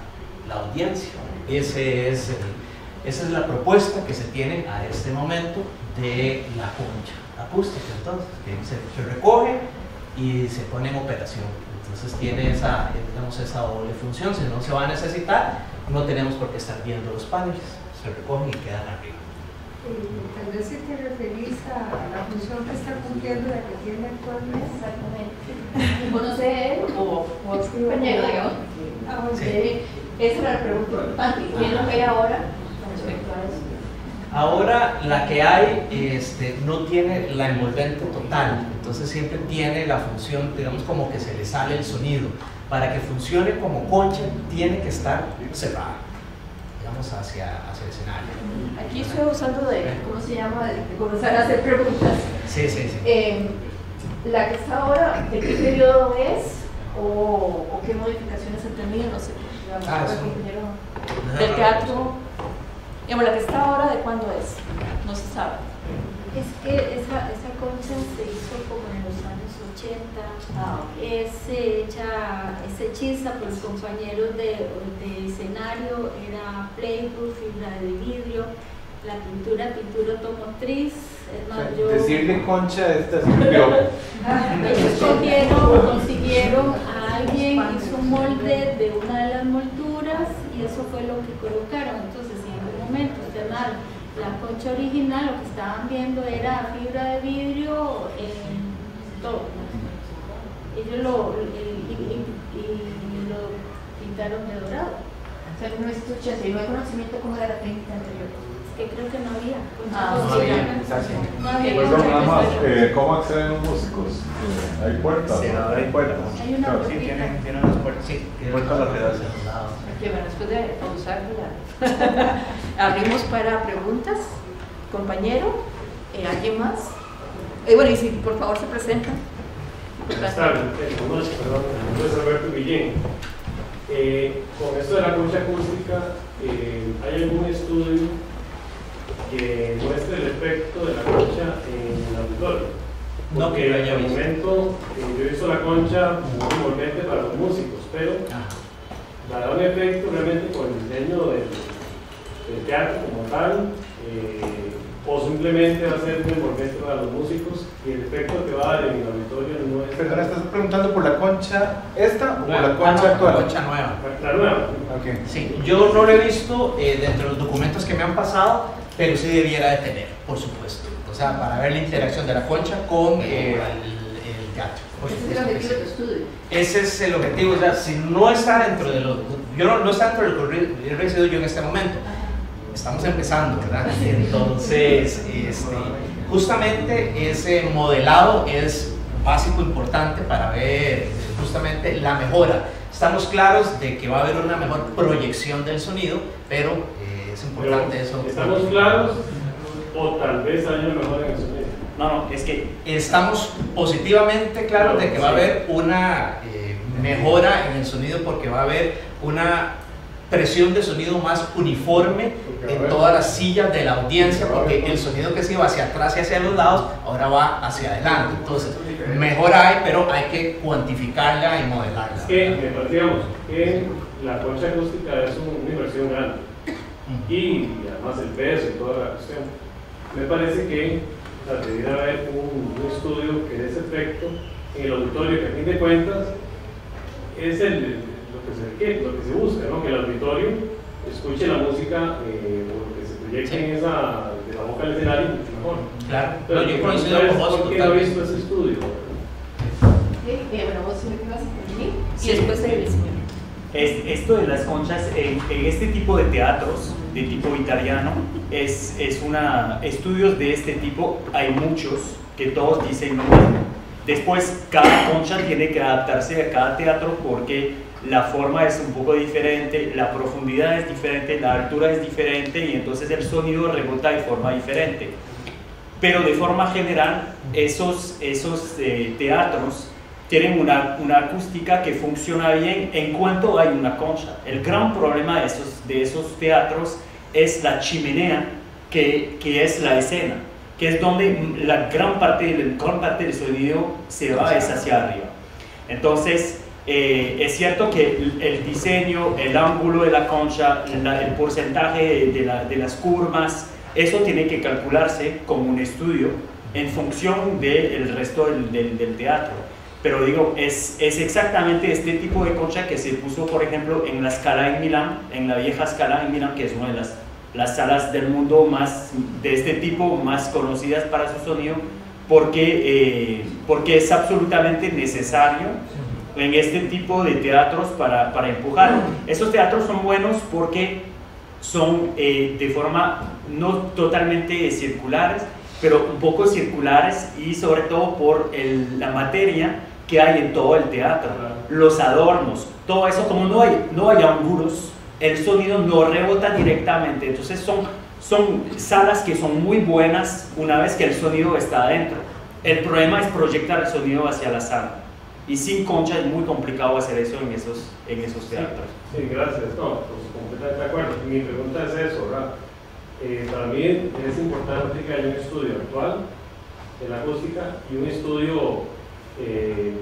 la audiencia. Esa es la propuesta que se tiene a este momento de la concha acústica, entonces, que se recoge y se pone en operación. Entonces tiene esa doble función. Si no se va a necesitar, no tenemos por qué estar viendo los paneles, se recogen y quedan arriba. Tal vez si te referís a la función que está cumpliendo la que tiene actualmente. Exactamente. ¿Conoce él o es compañero, digamos? Ah, bueno. Sí. Esa era la pregunta importante. ¿Qué es lo que hay ahora con respecto a eso? Ahora la que hay no tiene la envolvente total, entonces siempre tiene la función, digamos, como que se le sale el sonido. Para que funcione como concha, tiene que estar cerrada, digamos, hacia el escenario. Aquí estoy usando ¿cómo se llama? De comenzar a hacer preguntas. Sí, sí, sí. La que está ahora, ¿de qué periodo es? ¿O qué modificaciones han tenido? No sé, digamos, el compañero del teatro. Digamos, la que está ahora, ¿de cuándo es? No se sabe. Es que esa concha se hizo como en los años 80, es hechiza por los compañeros de escenario, era playwood, fibra de vidrio, la pintura automotriz. Es más, decirle concha esta sirvió. Ellos consiguieron a alguien, hizo un molde de una de las molduras y eso fue lo que colocaron. Entonces, si en algún momento la concha original, lo que estaban viendo era fibra de vidrio en todo. Ellos lo pintaron de dorado. O sea, en 1980, y no hay conocimiento cómo era la técnica anterior. Que creo que no había. No había. Pues nada más, ¿cómo acceden los músicos? ¿Hay puertas? Sí, ¿no? hay puertas. Hay una Claro, Sí, puertita. tienen unas puertas. Sí, Puertas laterales. Que bueno, después de pausar, abrimos para preguntas. Compañero, ¿alguien más? Bueno, y si por favor se presentan. Buenas tardes, buenas noches, perdón. Mi nombre es Alberto Guillén. Con esto de la concha acústica, ¿hay algún estudio que muestre el efecto de la concha en el auditorio? No que lo haya al visto. momento yo he visto la concha muy envolvente para los músicos, pero dará un efecto realmente con el diseño del teatro como tal, o simplemente va a ser un envolvente para los músicos y el efecto que va a dar en el auditorio no es. Perdona, ¿estás preguntando por la concha esta o por la Nueva. concha actual? La concha nueva. La nueva. Ok. Sí, yo no lo he visto dentro de los documentos que me han pasado, pero sí debiera de tener, por supuesto. O sea, para ver la interacción de la concha con el teatro. Por Ese es el supuesto que objetivo sí. del estudio. Ese es el objetivo, o sea, si no está dentro de lo, no está dentro de lo que he recibido yo en este momento. Estamos empezando, ¿verdad? Entonces, justamente ese modelado es básico, importante para ver justamente la mejora. Estamos claros de que va a haber una mejor proyección del sonido, pero es importante Pero, eso. ¿estamos claros o tal vez haya una mejora en el sonido? No, es que Estamos positivamente claros de que va a haber una mejora en el sonido porque va a haber una presión de sonido más uniforme en todas las sillas de la audiencia, porque el sonido que se iba hacia atrás y hacia los lados ahora va hacia adelante. Entonces, mejora hay, pero hay que cuantificarla y modelarla. Es que me parecíamos que la concha acústica es una inversión grande y además el peso y toda la cuestión. Me parece que debería haber un estudio que dé ese efecto en el auditorio, que a fin de cuentas es lo que se busca, ¿no? Que el auditorio escuche la música o que se proyecte en de la boca del escenario mucho mejor. Claro, Pero yo coincido con vos ¿por qué no he totalmente. visto ese estudio? Bueno, vos me vas a intervenir y después el señor. esto de las conchas en este tipo de teatros de tipo italiano estudios de este tipo hay muchos que todos dicen lo mismo. Después cada concha tiene que adaptarse a cada teatro porque la forma es un poco diferente, la profundidad es diferente, la altura es diferente y entonces el sonido rebota de forma diferente. Pero de forma general esos teatros tienen una acústica que funciona bien en cuanto hay una concha. El gran problema de esos teatros es la chimenea, que es la escena, que es donde la gran parte del sonido se va hacia arriba. Entonces, es cierto que el diseño, el ángulo de la concha, el porcentaje de las curvas, eso tiene que calcularse como un estudio en función del resto del teatro. Pero digo, es exactamente este tipo de concha que se puso, por ejemplo, en la Scala en Milán, en la vieja Scala en Milán, que es una de las salas del mundo de este tipo más conocidas para su sonido, porque es absolutamente necesario en este tipo de teatros para empujar. Esos teatros son buenos porque son de forma no totalmente circulares, pero un poco circulares y sobre todo por la materia que hay en todo el teatro, los adornos, todo eso, como no hay ángulos, el sonido no rebota directamente, entonces son salas que son muy buenas una vez que el sonido está adentro. El problema es proyectar el sonido hacia la sala y sin concha es muy complicado hacer eso en esos teatros. Sí, gracias. No, pues completamente de acuerdo. Mi pregunta es eso, ¿verdad? Para mí es importante que haya un estudio actual de la acústica y un estudio,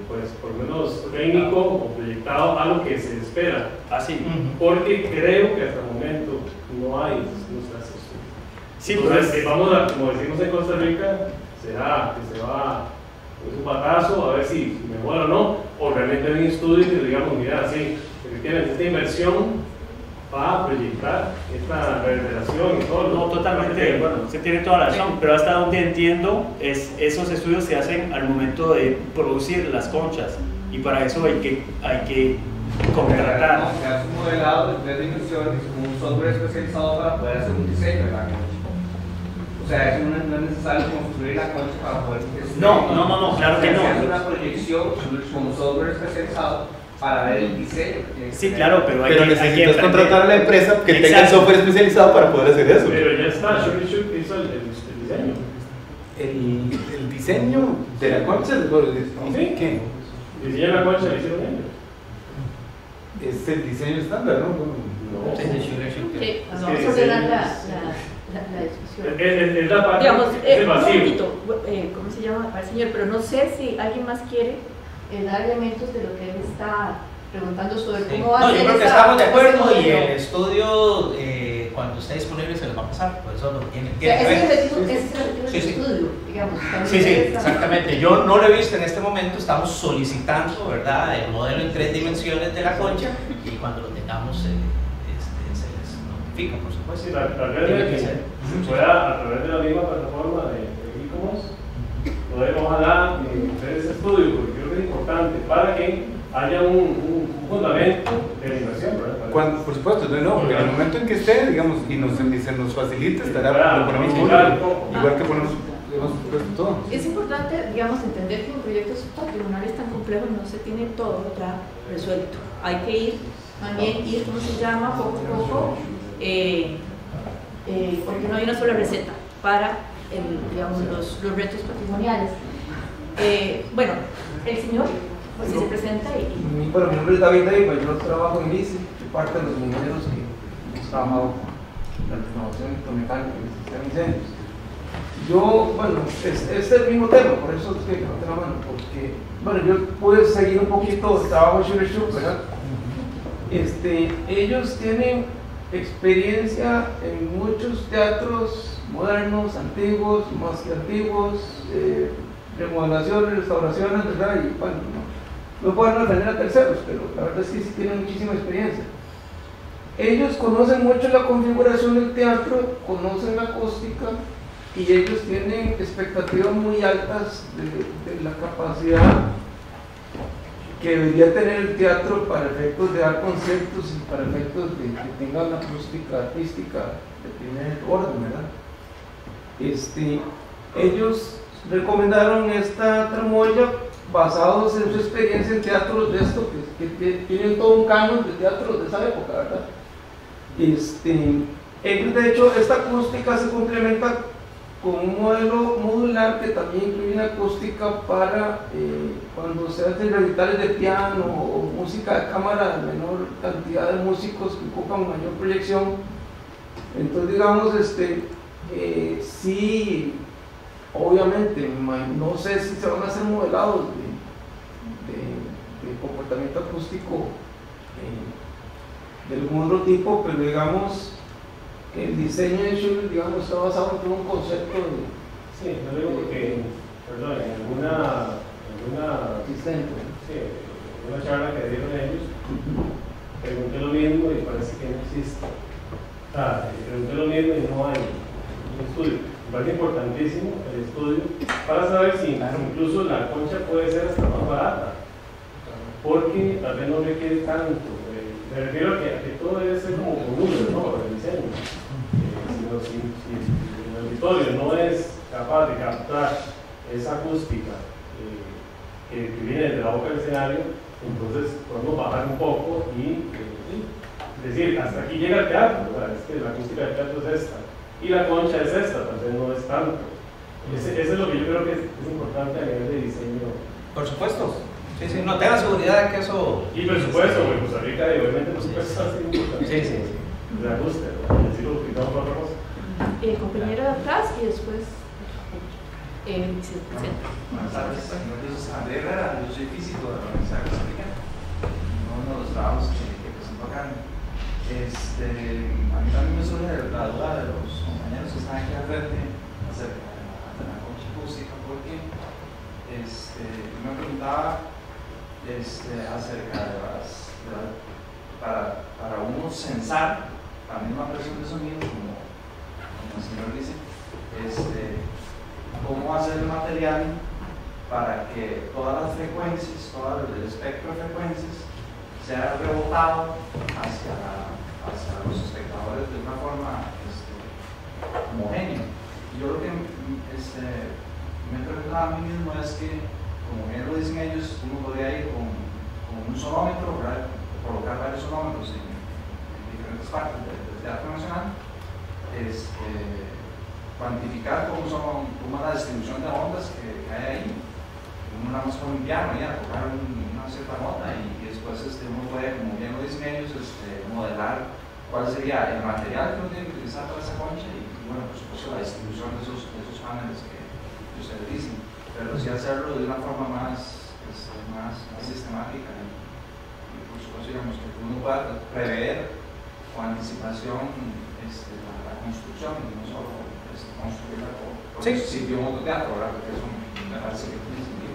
pues por lo menos técnico o proyectado a lo que se espera. Así. Porque creo que hasta el momento no hay estudios. Sí, entonces, vamos a, como decimos en Costa Rica, será que se va un patazo a ver si mejora o no, o realmente hay un estudio que digamos, mira, sí, efectivamente esta inversión va a proyectar esta reverberación y todo. No, totalmente, bueno, usted tiene toda la razón, pero hasta donde entiendo, esos estudios se hacen al momento de producir las conchas, y para eso hay que contratar. No, se hace un modelado de 3 dimensiones con un software especializado para poder hacer un diseño de la concha. O sea, no es necesario construir la concha para poder... No, claro que no. Se hace una proyección con un software especializado para ver el diseño. Sí, claro, pero necesitas contratar a la empresa que tenga el software especializado para poder hacer eso. Pero ya está, Shirley Shook hizo el diseño. El diseño de la concha, ¿sí? ¿Qué? Diseño de la concha lo hicieron ellos. Es el diseño estándar, ¿no? No. Vamos a ordenar la discusión. Es la parte, Digamos, es el un vacío. momentito, ¿cómo se llama? Al señor, pero no sé si alguien más quiere dar elementos de lo que él está preguntando sobre cómo va a ser. Yo creo que estamos de acuerdo y el estudio, cuando esté disponible, se les va a pasar. Por eso lo tiene que ver. Ese es el objetivo del estudio, digamos. Sí, exactamente. Yo no lo he visto en este momento. Estamos solicitando, ¿verdad?, el modelo en 3 dimensiones de la concha, y cuando lo tengamos se les notifica, por supuesto. Sí, la realidad es que se pueda, a través de la misma plataforma de e-commerce, poder ojalá hacer ese estudio, porque creo que es importante para que haya un fundamento de la inversión, ¿verdad? Por supuesto, porque en el momento en que esté, digamos, y se nos facilite, estará lo ponemos igual que ponemos todo. Es importante, digamos, entender que un proyecto patrimonial es tan complejo y no se tiene todo ya resuelto. Hay que ir, también ¿cómo se llama? Poco a poco, porque no hay una sola receta para, digamos, los retos patrimoniales. Bueno, el señor, pues si se presenta y... Bueno, mi nombre es David Leiva, yo trabajo en ICE, soy parte de los ingenieros que hemos trabajado en la renovación electromecánica del sistema de incendios. Yo, bueno, es el mismo tema, por eso es que levanté la mano, porque, bueno, yo pude seguir un poquito el trabajo de Shirley Shook, ¿verdad? Ellos tienen experiencia en muchos teatros modernos, antiguos, más que antiguos, remodelaciones, restauraciones, ¿verdad? Y bueno, no pueden defender a terceros, pero la verdad es que sí tienen muchísima experiencia. Ellos conocen mucho la configuración del teatro, conocen la acústica, y ellos tienen expectativas muy altas de la capacidad que debería tener el teatro para efectos de dar conciertos y para efectos de que tenga una acústica artística de primer orden, ¿verdad? Ellos recomendaron esta tramoya basados en su experiencia en teatros de esto, que tienen todo un canon de teatros de esa época, ¿verdad? Ellos, de hecho, esta acústica se complementa con un modelo modular que también incluye una acústica para cuando se hacen recitales de piano o música de cámara, de menor cantidad de músicos que ocupan mayor proyección. Entonces, digamos, sí, obviamente, no sé si se van a hacer modelados de comportamiento acústico de algún otro tipo, pero digamos, el diseño de Shirley, digamos, está basado en un concepto de... Sí, no digo porque, perdón, en alguna asistente. Sí, en una charla que dieron ellos, pregunté lo mismo y parece que no existe. Pregunté lo mismo y no hay un estudio. Me parece importantísimo el estudio para saber si incluso la concha puede ser hasta más barata, porque tal vez no requiere tanto. Me refiero a que todo debe ser como con números, ¿no? Para el diseño. Si el auditorio no es capaz de captar esa acústica que viene de la boca del escenario, entonces podemos bajar un poco y decir, hasta aquí llega el teatro, es que la acústica del teatro es esta, y la concha es esta, tal vez no es tanto. Eso es lo que yo creo que es importante a nivel de diseño. Por supuesto. Sí, no tenga seguridad de que eso... Y presupuesto, porque Costa Rica, obviamente, presupuesto es así importante. Sí. Le ajuste, decirlo, quitamos otra cosa. el compañero de atrás y después el vicepresidente. Buenas tardes, mi nombre es Andrés Herrera, yo soy físico de la Universidad de Costa Rica, uno de los trabajos que presento acá. A mí también me surge la duda de los compañeros que están aquí al frente acerca de la concha acústica, porque me preguntaba acerca de para uno censar la misma presión de sonido, como el señor dice, cómo hacer el material para que todas las frecuencias, todo el espectro de frecuencias sea rebotado hacia los espectadores de una forma homogénea. Y yo lo que me preguntaba a mí mismo es que, como bien lo dicen ellos, uno podría ir con un sonómetro, ¿verdad? Colocar varios sonómetros en diferentes partes del Teatro Nacional, cuantificar cómo es la distribución de ondas que hay ahí. Uno nada más con un piano y a tocar una cierta nota y después uno puede, como bien lo dicen ellos, modelar cuál sería el material que uno tiene que utilizar para esa concha y bueno, por supuesto la distribución de esos paneles que ustedes dicen, pero sí hacerlo de una forma más sistemática y por supuesto digamos que uno pueda prever con anticipación la construcción y no solo construirla por sitio mototeatro, ¿verdad? Porque eso me parece que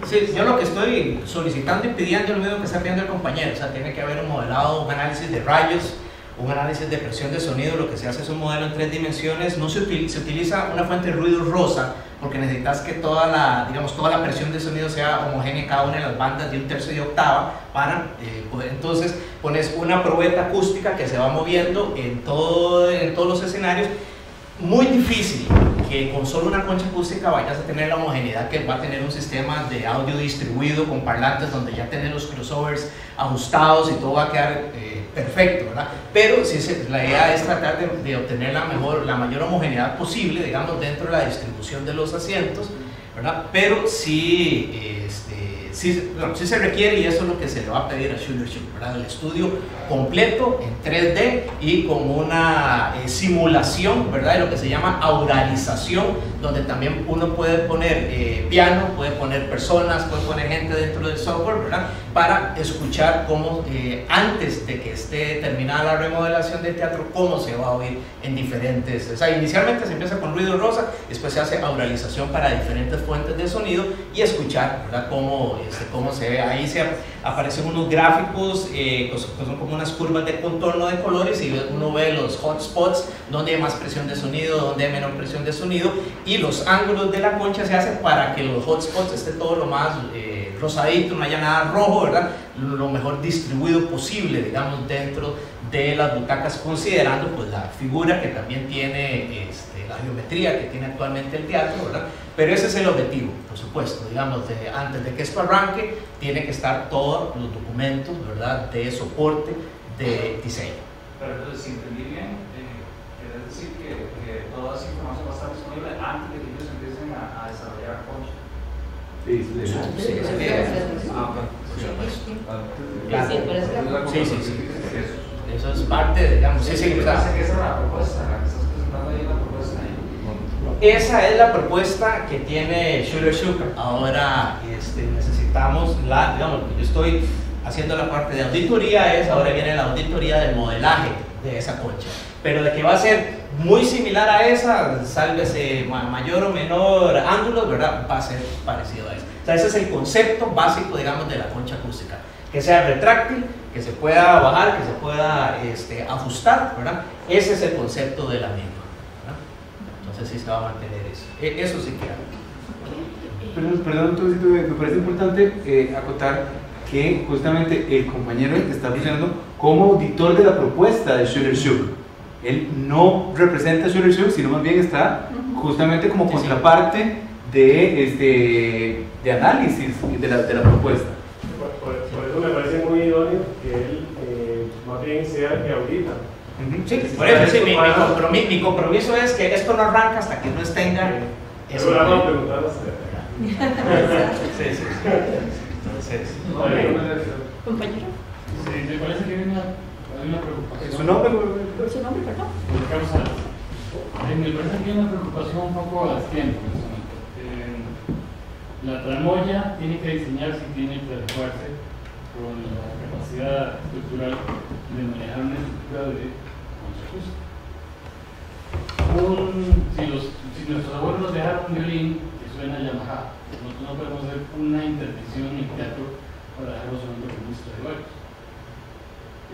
sí, yo lo que estoy solicitando y pidiendo es lo mismo que está pidiendo el compañero, o sea, tiene que haber un modelado, un análisis de rayos, un análisis de presión de sonido. Lo que se hace es un modelo en 3 dimensiones, no se utiliza una fuente de ruido rosa, porque necesitas que toda la presión de sonido sea homogénea en cada una de las bandas de 1/3 de octava, para entonces pones una probeta acústica que se va moviendo en todos los escenarios. Muy difícil que con solo una concha acústica vayas a tener la homogeneidad que va a tener un sistema de audio distribuido con parlantes donde ya tenés los crossovers ajustados y todo va a quedar perfecto, ¿verdad? Pero sí, la idea es tratar de obtener la mayor homogeneidad posible, digamos, dentro de la distribución de los asientos, ¿verdad? Pero sí se requiere, y eso es lo que se le va a pedir a Schuler Schuck, ¿verdad? El estudio completo en 3D y con una simulación, ¿verdad? De lo que se llama auralización, donde también uno puede poner piano, puede poner personas, puede poner gente dentro del software, ¿verdad? Para escuchar cómo, antes de que esté terminada la remodelación del teatro, cómo se va a oír en diferentes, o sea, inicialmente se empieza con ruido rosa, después se hace auralización para diferentes fuentes de sonido y escuchar, ¿verdad? Cómo se ve. Ahí aparecen unos gráficos que son como unas curvas de contorno de colores y uno ve los hotspots, donde hay más presión de sonido, donde hay menor presión de sonido, y los ángulos de la concha se hacen para que los hotspots esté todo lo más rosadito, no haya nada rojo, ¿verdad? Lo mejor distribuido posible, digamos, dentro de las butacas, considerando pues la figura que también tiene, la geometría que tiene actualmente el teatro, ¿verdad? Pero ese es el objetivo, por supuesto, digamos, antes de que esto arranque, tiene que estar todos los documentos, ¿verdad?, de soporte de diseño. Pero entonces, si entendí bien, quiere decir que toda esa información va a estar disponible antes de que ellos empiecen a desarrollar concha. Sí. Eso es parte, digamos, esa es la propuesta, la que estás presentando ahí, la propuesta ahí. Esa es la propuesta que tiene Schuler Schuck. Ahora necesitamos digamos, yo estoy haciendo la parte de auditoría, ahora viene la auditoría del modelaje de esa concha. Pero de que va a ser muy similar a esa, sálvese mayor o menor ángulos, ¿verdad? Va a ser parecido a eso. O sea, ese es el concepto básico, digamos, de la concha acústica. Que sea retráctil, que se pueda bajar, que se pueda ajustar, ¿verdad? Ese es el concepto de la misma, ¿verdad? Entonces sí se va a mantener eso. Eso sí que Perdón, me parece importante acotar que justamente el compañero está funcionando como auditor de la propuesta de Schuler Schuck. Él no representa a Schuler Schuck, sino más bien está justamente como contraparte de análisis de la propuesta. Por eso me parece muy idóneo que él más bien sea el que audita. Sí, por eso sí, mi compromiso es que esto no arranca hasta que no tenga eso. Pero vamos a preguntar a usted. Sí. Entonces, compañero. Sí, me parece que hay una preocupación. ¿Su nombre? ¿Su nombre, perdón? Me parece que hay una preocupación un poco a destiempo en este momento. La tramoya tiene que diseñarse y tiene que adecuarse con la capacidad estructural de manejar una estructura de concha acústica. Si nuestros abuelos nos dejaron un violín que suena a Yamaha, nosotros no podemos hacer una intervención en el teatro para dejarlo sonando con un Stradivarius.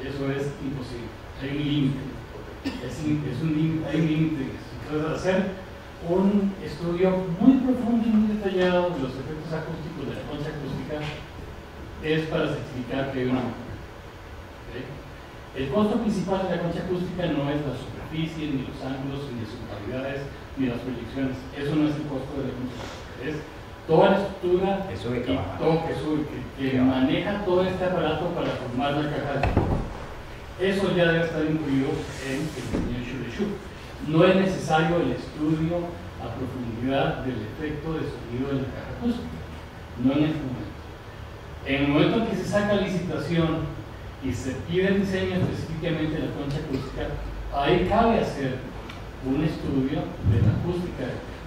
Eso es imposible. Hay un límite. Hay un límite. Entonces, hacer un estudio muy profundo y muy detallado de los efectos acústicos de la concha acústica es para certificar que hay una. ¿Okay? El costo principal de la concha acústica no es la superficie, ni los ángulos, ni sus calidades, ni las proyecciones. Eso no es el costo de la concha acústica. Es toda la estructura que maneja todo este aparato para formar la caja de sonido. Eso ya debe estar incluido en el diseño de Shure. No es necesario el estudio a profundidad del efecto de sonido en la caja acústica. No en este momento. En el momento en que se saca licitación y se pide el diseño específicamente de la concha acústica, ahí cabe hacer un estudio de la acústica del teatro.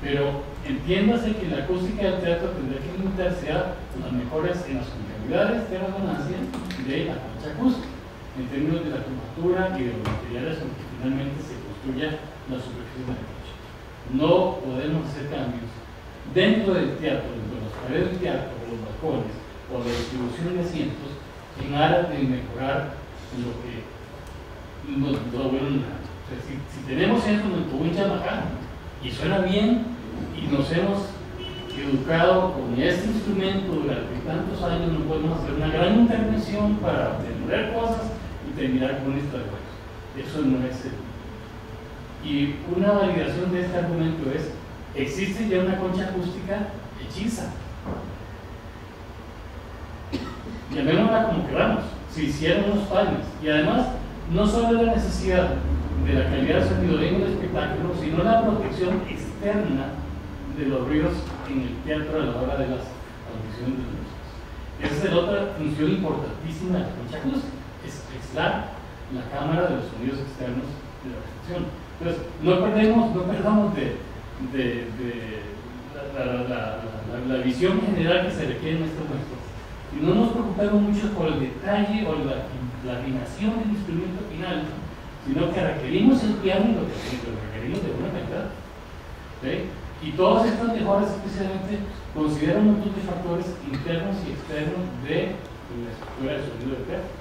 Pero entiéndase que la acústica del teatro tendrá que limitarse a las mejoras en las concavidades de resonancia de la concha acústica, en términos de la curvatura y de los materiales con que finalmente se construya la superficie de la concha. No podemos hacer cambios dentro del teatro, dentro de las paredes del teatro, o los balcones, o la distribución de asientos, en aras de mejorar lo que lo bueno. O sea, si tenemos eso en un Yamaha y suena bien y nos hemos educado con este instrumento durante tantos años, no podemos hacer una gran intervención para demoler cosas y terminar con un Stradivarius. Eso no es el. Y una validación de este argumento es: existe ya una concha acústica hechiza. Llamémosla como queramos, se hicieron unos paneles. Y además, no solo es la necesidad de la calidad de sonido en el espectáculo, sino la protección externa de los ruidos en el teatro a la hora de las audiciones de los músicos. Esa es la otra función importantísima de la concha acústica, es aislar la cámara de los sonidos externos de la recepción. Entonces, no perdamos la visión general que se requiere en estos momentos. Y no nos preocupemos mucho por el detalle o la afinación del instrumento final, sino que requerimos el piano y lo requerimos de buena calidad. ¿Okay? Y todas estas mejoras especialmente consideran un montón de factores internos y externos de la estructura del sonido del teatro.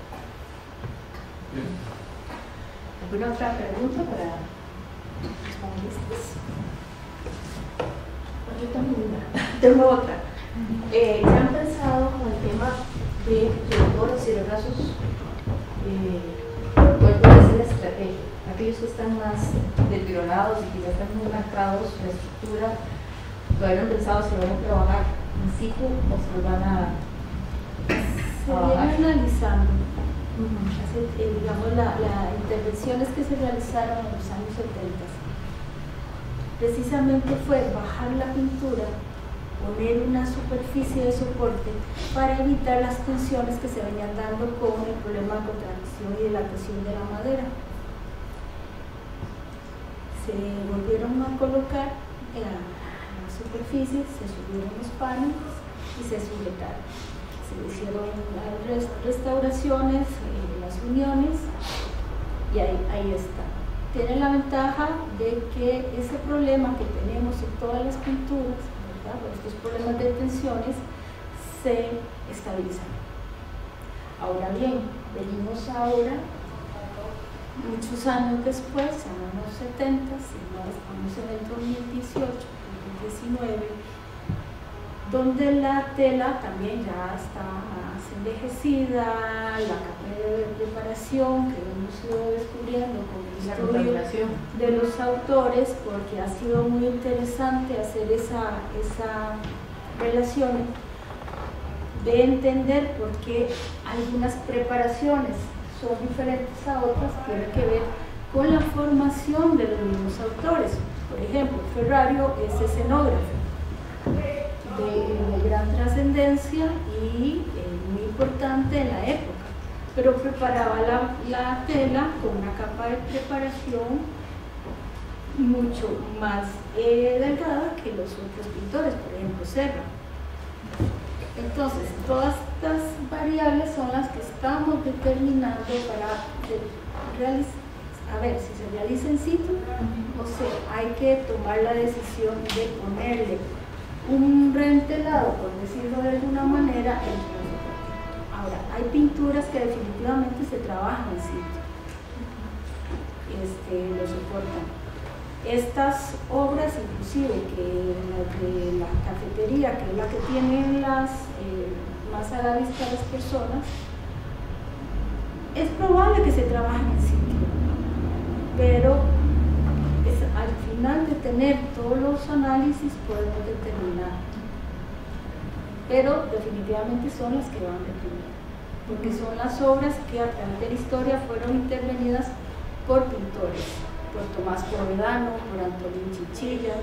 ¿Alguna otra pregunta para los panelistas? Yo también tengo otra. ¿Ya han pensado con el tema de los cielogazos? ¿Cuál puede ser la estrategia? Aquellos que están más deteriorados y que ya están muy marcados, la estructura, ¿todavía han pensado si lo van a trabajar in situ o se lo van a viene analizando? Digamos, las intervenciones que se realizaron en los años 70 precisamente fue bajar la pintura, poner una superficie de soporte para evitar las tensiones que se venían dando con el problema de contracción y dilatación de la madera. Se volvieron a colocar en la superficie, se subieron los paneles y se sujetaron. Se hicieron restauraciones, las uniones, y ahí está. Tiene la ventaja de que ese problema que tenemos en todas las pinturas, ¿verdad? Estos problemas de tensiones, se estabilizan. Ahora bien, venimos ahora, muchos años después, en los 70, si no estamos en el 2018, 2019, donde la tela también ya está más envejecida, la capa de preparación que hemos ido descubriendo con el estudio de los autores, porque ha sido muy interesante hacer esa relación de entender por qué algunas preparaciones son diferentes a otras, tiene que ver con la formación de los mismos autores. Por ejemplo, Ferrario es escenógrafo de gran trascendencia y muy importante en la época, pero preparaba la tela con una capa de preparación mucho más delgada que los otros pintores, por ejemplo Serra. Entonces, todas estas variables son las que estamos determinando para realizar. A ver, si se realiza in situ, o sea, hay que tomar la decisión de ponerle un rentelado, por decirlo de alguna manera, en el soporte. Ahora, hay pinturas que definitivamente se trabajan in situ, lo soportan. Estas obras, inclusive que la de la cafetería, que es la que tienen las más a la vista de las personas, es probable que se trabajen in situ, pero al final de tener todos los análisis podemos determinar, pero definitivamente son las que van de primero, porque son las obras que a través de la historia fueron intervenidas por pintores, por Tomás Povedano, por Antolín Chinchilla,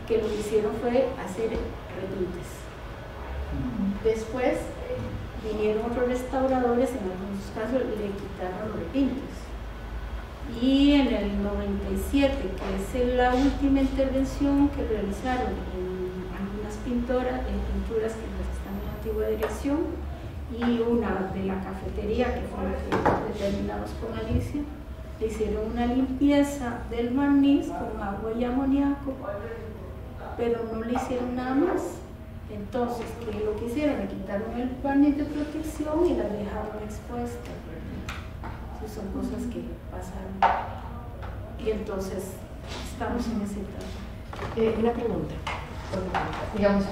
que lo que hicieron fue hacer repintes. Después vinieron otros restauradores, en algunos casos le quitaron los repintes. Y en el 97, que es la última intervención que realizaron en algunas pinturas que están en la antigua dirección, y una de la cafetería, que fue la que determinamos con Alicia, le hicieron una limpieza del barniz con agua y amoníaco, pero no le hicieron nada más. Entonces, ¿qué es lo que hicieron? Le quitaron el barniz de protección y la dejaron expuesta. Esas son cosas que pasaron. Y entonces, estamos en ese etapa. Una pregunta. Digamos,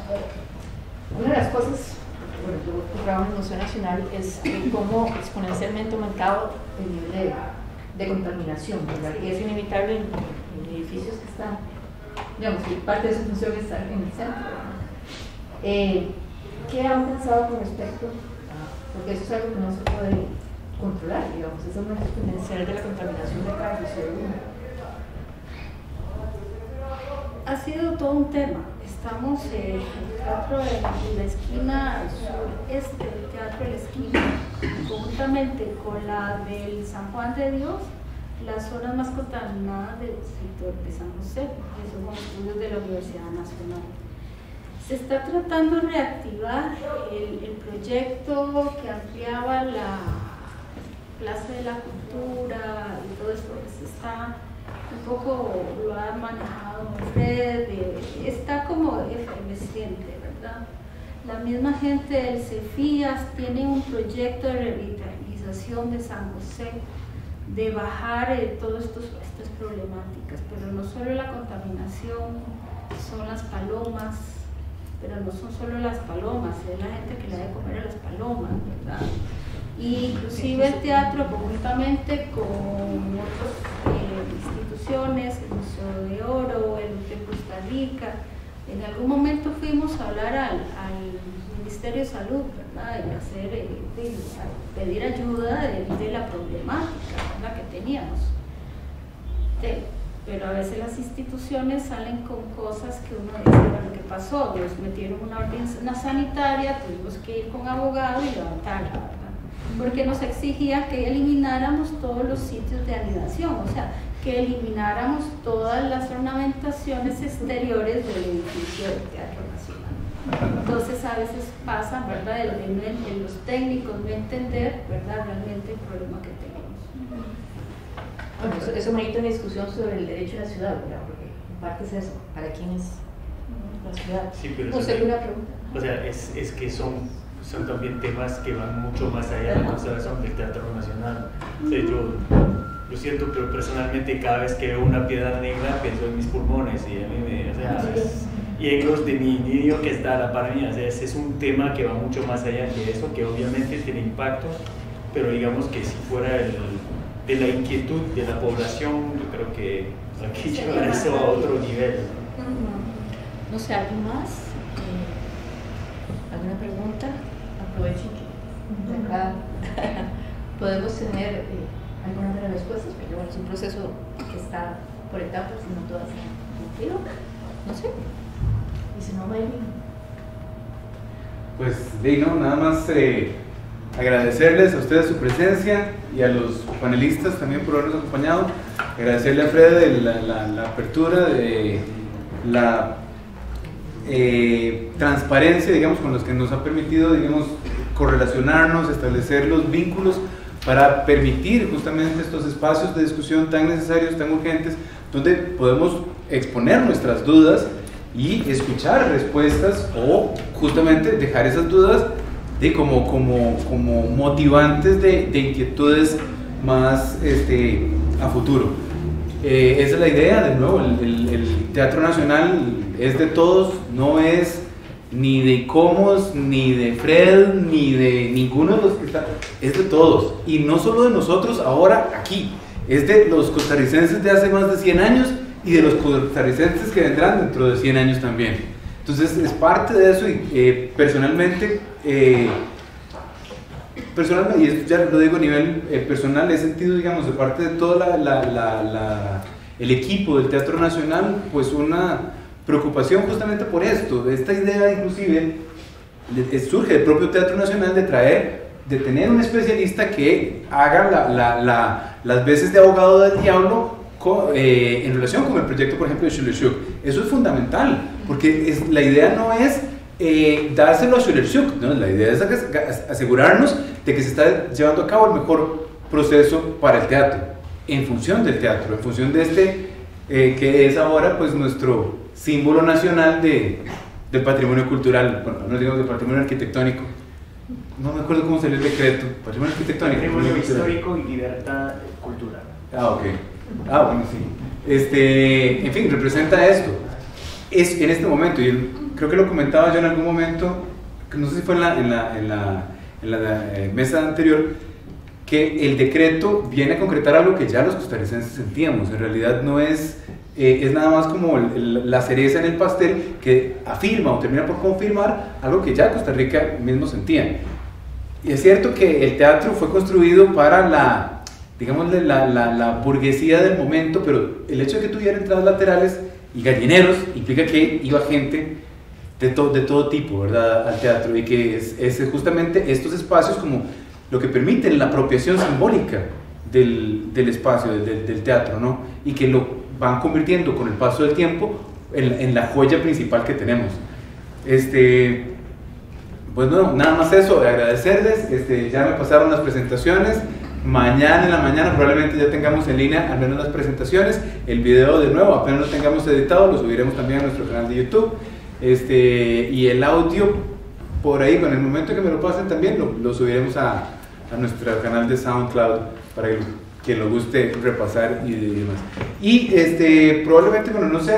una de las cosas, bueno, yo trabajo en el Museo Nacional, es cómo exponencialmente ha aumentado el nivel de contaminación, ¿verdad? Y es inevitable en edificios que están, digamos, que parte de su función es estar en el centro, ¿verdad? ¿Qué han pensado con respecto a, porque eso es algo que no se puede controlar, digamos, ese aumento exponencial de la contaminación de carros, ha sido todo un tema. Estamos en el teatro en la esquina sureste del teatro de la esquina, conjuntamente con la del San Juan de Dios, las zonas más contaminadas del sector de San José, que son estudios de la Universidad Nacional. Se está tratando de reactivar el proyecto que ampliaba la Plaza de la Cultura y todo esto. Se está un poco, lo ha manejado Fred, está como efervesciente, ¿verdad? La misma gente del CEFIAS tiene un proyecto de revitalización de San José, de bajar todas estas problemáticas, pero no solo la contaminación, son las palomas, pero no son solo las palomas, es la gente que le da de comer a las palomas, ¿verdad? Y inclusive el teatro, conjuntamente con otras instituciones, el Museo de Oro, el de Costa Rica, en algún momento fuimos a hablar al Ministerio de Salud, ¿verdad? Y pedir ayuda de la problemática, ¿verdad?, que teníamos. Pero a veces las instituciones salen con cosas que uno dice, bueno, ¿qué pasó? Nos metieron una sanitaria, tuvimos que ir con abogado y levantarla, ¿verdad? Porque nos exigía que elimináramos todos los sitios de anidación, o sea, que elimináramos todas las ornamentaciones exteriores del edificio del Teatro Nacional. Entonces a veces pasa, ¿verdad?, de los técnicos no entender, ¿verdad?, realmente el problema que tenemos. Bueno, eso merita una discusión sobre el derecho a la ciudad, ¿verdad? Porque en parte es eso, ¿para quién es la ciudad? Sí, pero no sé, una pregunta. O sea, es que son también temas que van mucho más allá de la conservación del Teatro Nacional. O sea, yo siento, pero personalmente cada vez que veo una piedra negra pienso en mis pulmones y a mí o sea, y en los de mi niño que está a la par mía. O sea, ese es un tema que va mucho más allá de eso, que obviamente tiene impacto, pero digamos que si fuera de la inquietud de la población, yo creo que hay que llevar eso a otro nivel. No sé, ¿alguien más? ¿Alguna pregunta? Aprovechen que acá podemos tener algunas de las respuestas, pero bueno, es un proceso que está por etapas y no todas han cumplido. No sé. Y si no, Mayrin. Pues, nada más agradecerles a ustedes su presencia y a los panelistas también por habernos acompañado. agradecerle a Fred la apertura, la transparencia, digamos, con los que nos ha permitido, digamos, correlacionarnos, establecer los vínculos para permitir justamente estos espacios de discusión tan necesarios, tan urgentes, donde podemos exponer nuestras dudas y escuchar respuestas o justamente dejar esas dudas como motivantes de inquietudes más a futuro. Esa es la idea. De nuevo, el Teatro Nacional es de todos, no es ni de Icomos, ni de Fred, ni de ninguno de los que están, es de todos, y no solo de nosotros ahora aquí, es de los costarricenses de hace más de 100 años y de los costarricenses que vendrán dentro de 100 años también. Entonces es parte de eso, y personalmente, y esto ya lo digo a nivel personal, he sentido, digamos, de parte de todo el equipo del Teatro Nacional, pues una preocupación justamente por esto. Esta idea inclusive surge del propio Teatro Nacional de tener un especialista que haga las veces de abogado del diablo en relación con el proyecto, por ejemplo, de Schiller-Schuck. Eso es fundamental, porque la idea no es dárselo a Schiller-Schuck, ¿no? La idea es asegurarnos de que se está llevando a cabo el mejor proceso para el teatro, en función del teatro, en función de que es ahora pues nuestro símbolo nacional del patrimonio cultural, bueno, no digamos del patrimonio arquitectónico, no me acuerdo cómo salió el decreto, patrimonio arquitectónico, patrimonio histórico y libertad cultural. Ok, bueno, sí. En fin, representa esto. Es en este momento, y creo que lo comentaba yo en algún momento, no sé si fue en la mesa anterior, que el decreto viene a concretar algo que ya los costarricenses sentíamos. En realidad no es nada más como la cereza en el pastel que afirma o termina por confirmar algo que ya Costa Rica mismo sentía. Y es cierto que el teatro fue construido para la burguesía del momento, pero el hecho de que tuviera entradas laterales y gallineros implica que iba gente de todo tipo, ¿verdad?, al teatro, y que es justamente estos espacios como lo que permiten la apropiación simbólica del espacio, del teatro, ¿no? Y que lo van convirtiendo con el paso del tiempo en la joya principal que tenemos. Pues no, nada más eso, agradecerles. Ya me pasaron las presentaciones. Mañana en la mañana probablemente ya tengamos en línea al menos las presentaciones. El video, de nuevo, apenas lo tengamos editado, lo subiremos también a nuestro canal de YouTube. Y el audio, por ahí, con el momento que me lo pasen también, lo subiremos a nuestro canal de SoundCloud para que lo guste repasar y demás. Y probablemente, bueno, no sé,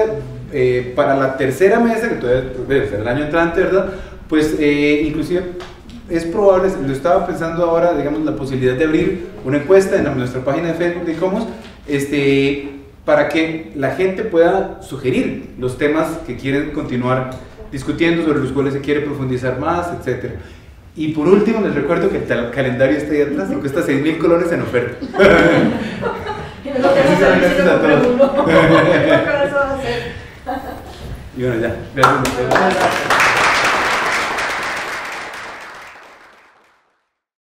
para la tercera mesa, que todavía debe ser el año entrante, ¿verdad? Pues inclusive es probable, lo estaba pensando ahora, digamos, la posibilidad de abrir una encuesta en nuestra página de Facebook de Icomos, para que la gente pueda sugerir los temas que quieren continuar discutiendo, sobre los cuales se quiere profundizar más, etc. Y por último, les recuerdo que el calendario está ahí atrás y cuesta 6,000 colones en oferta. Gracias a todos. Y bueno, ya. Gracias.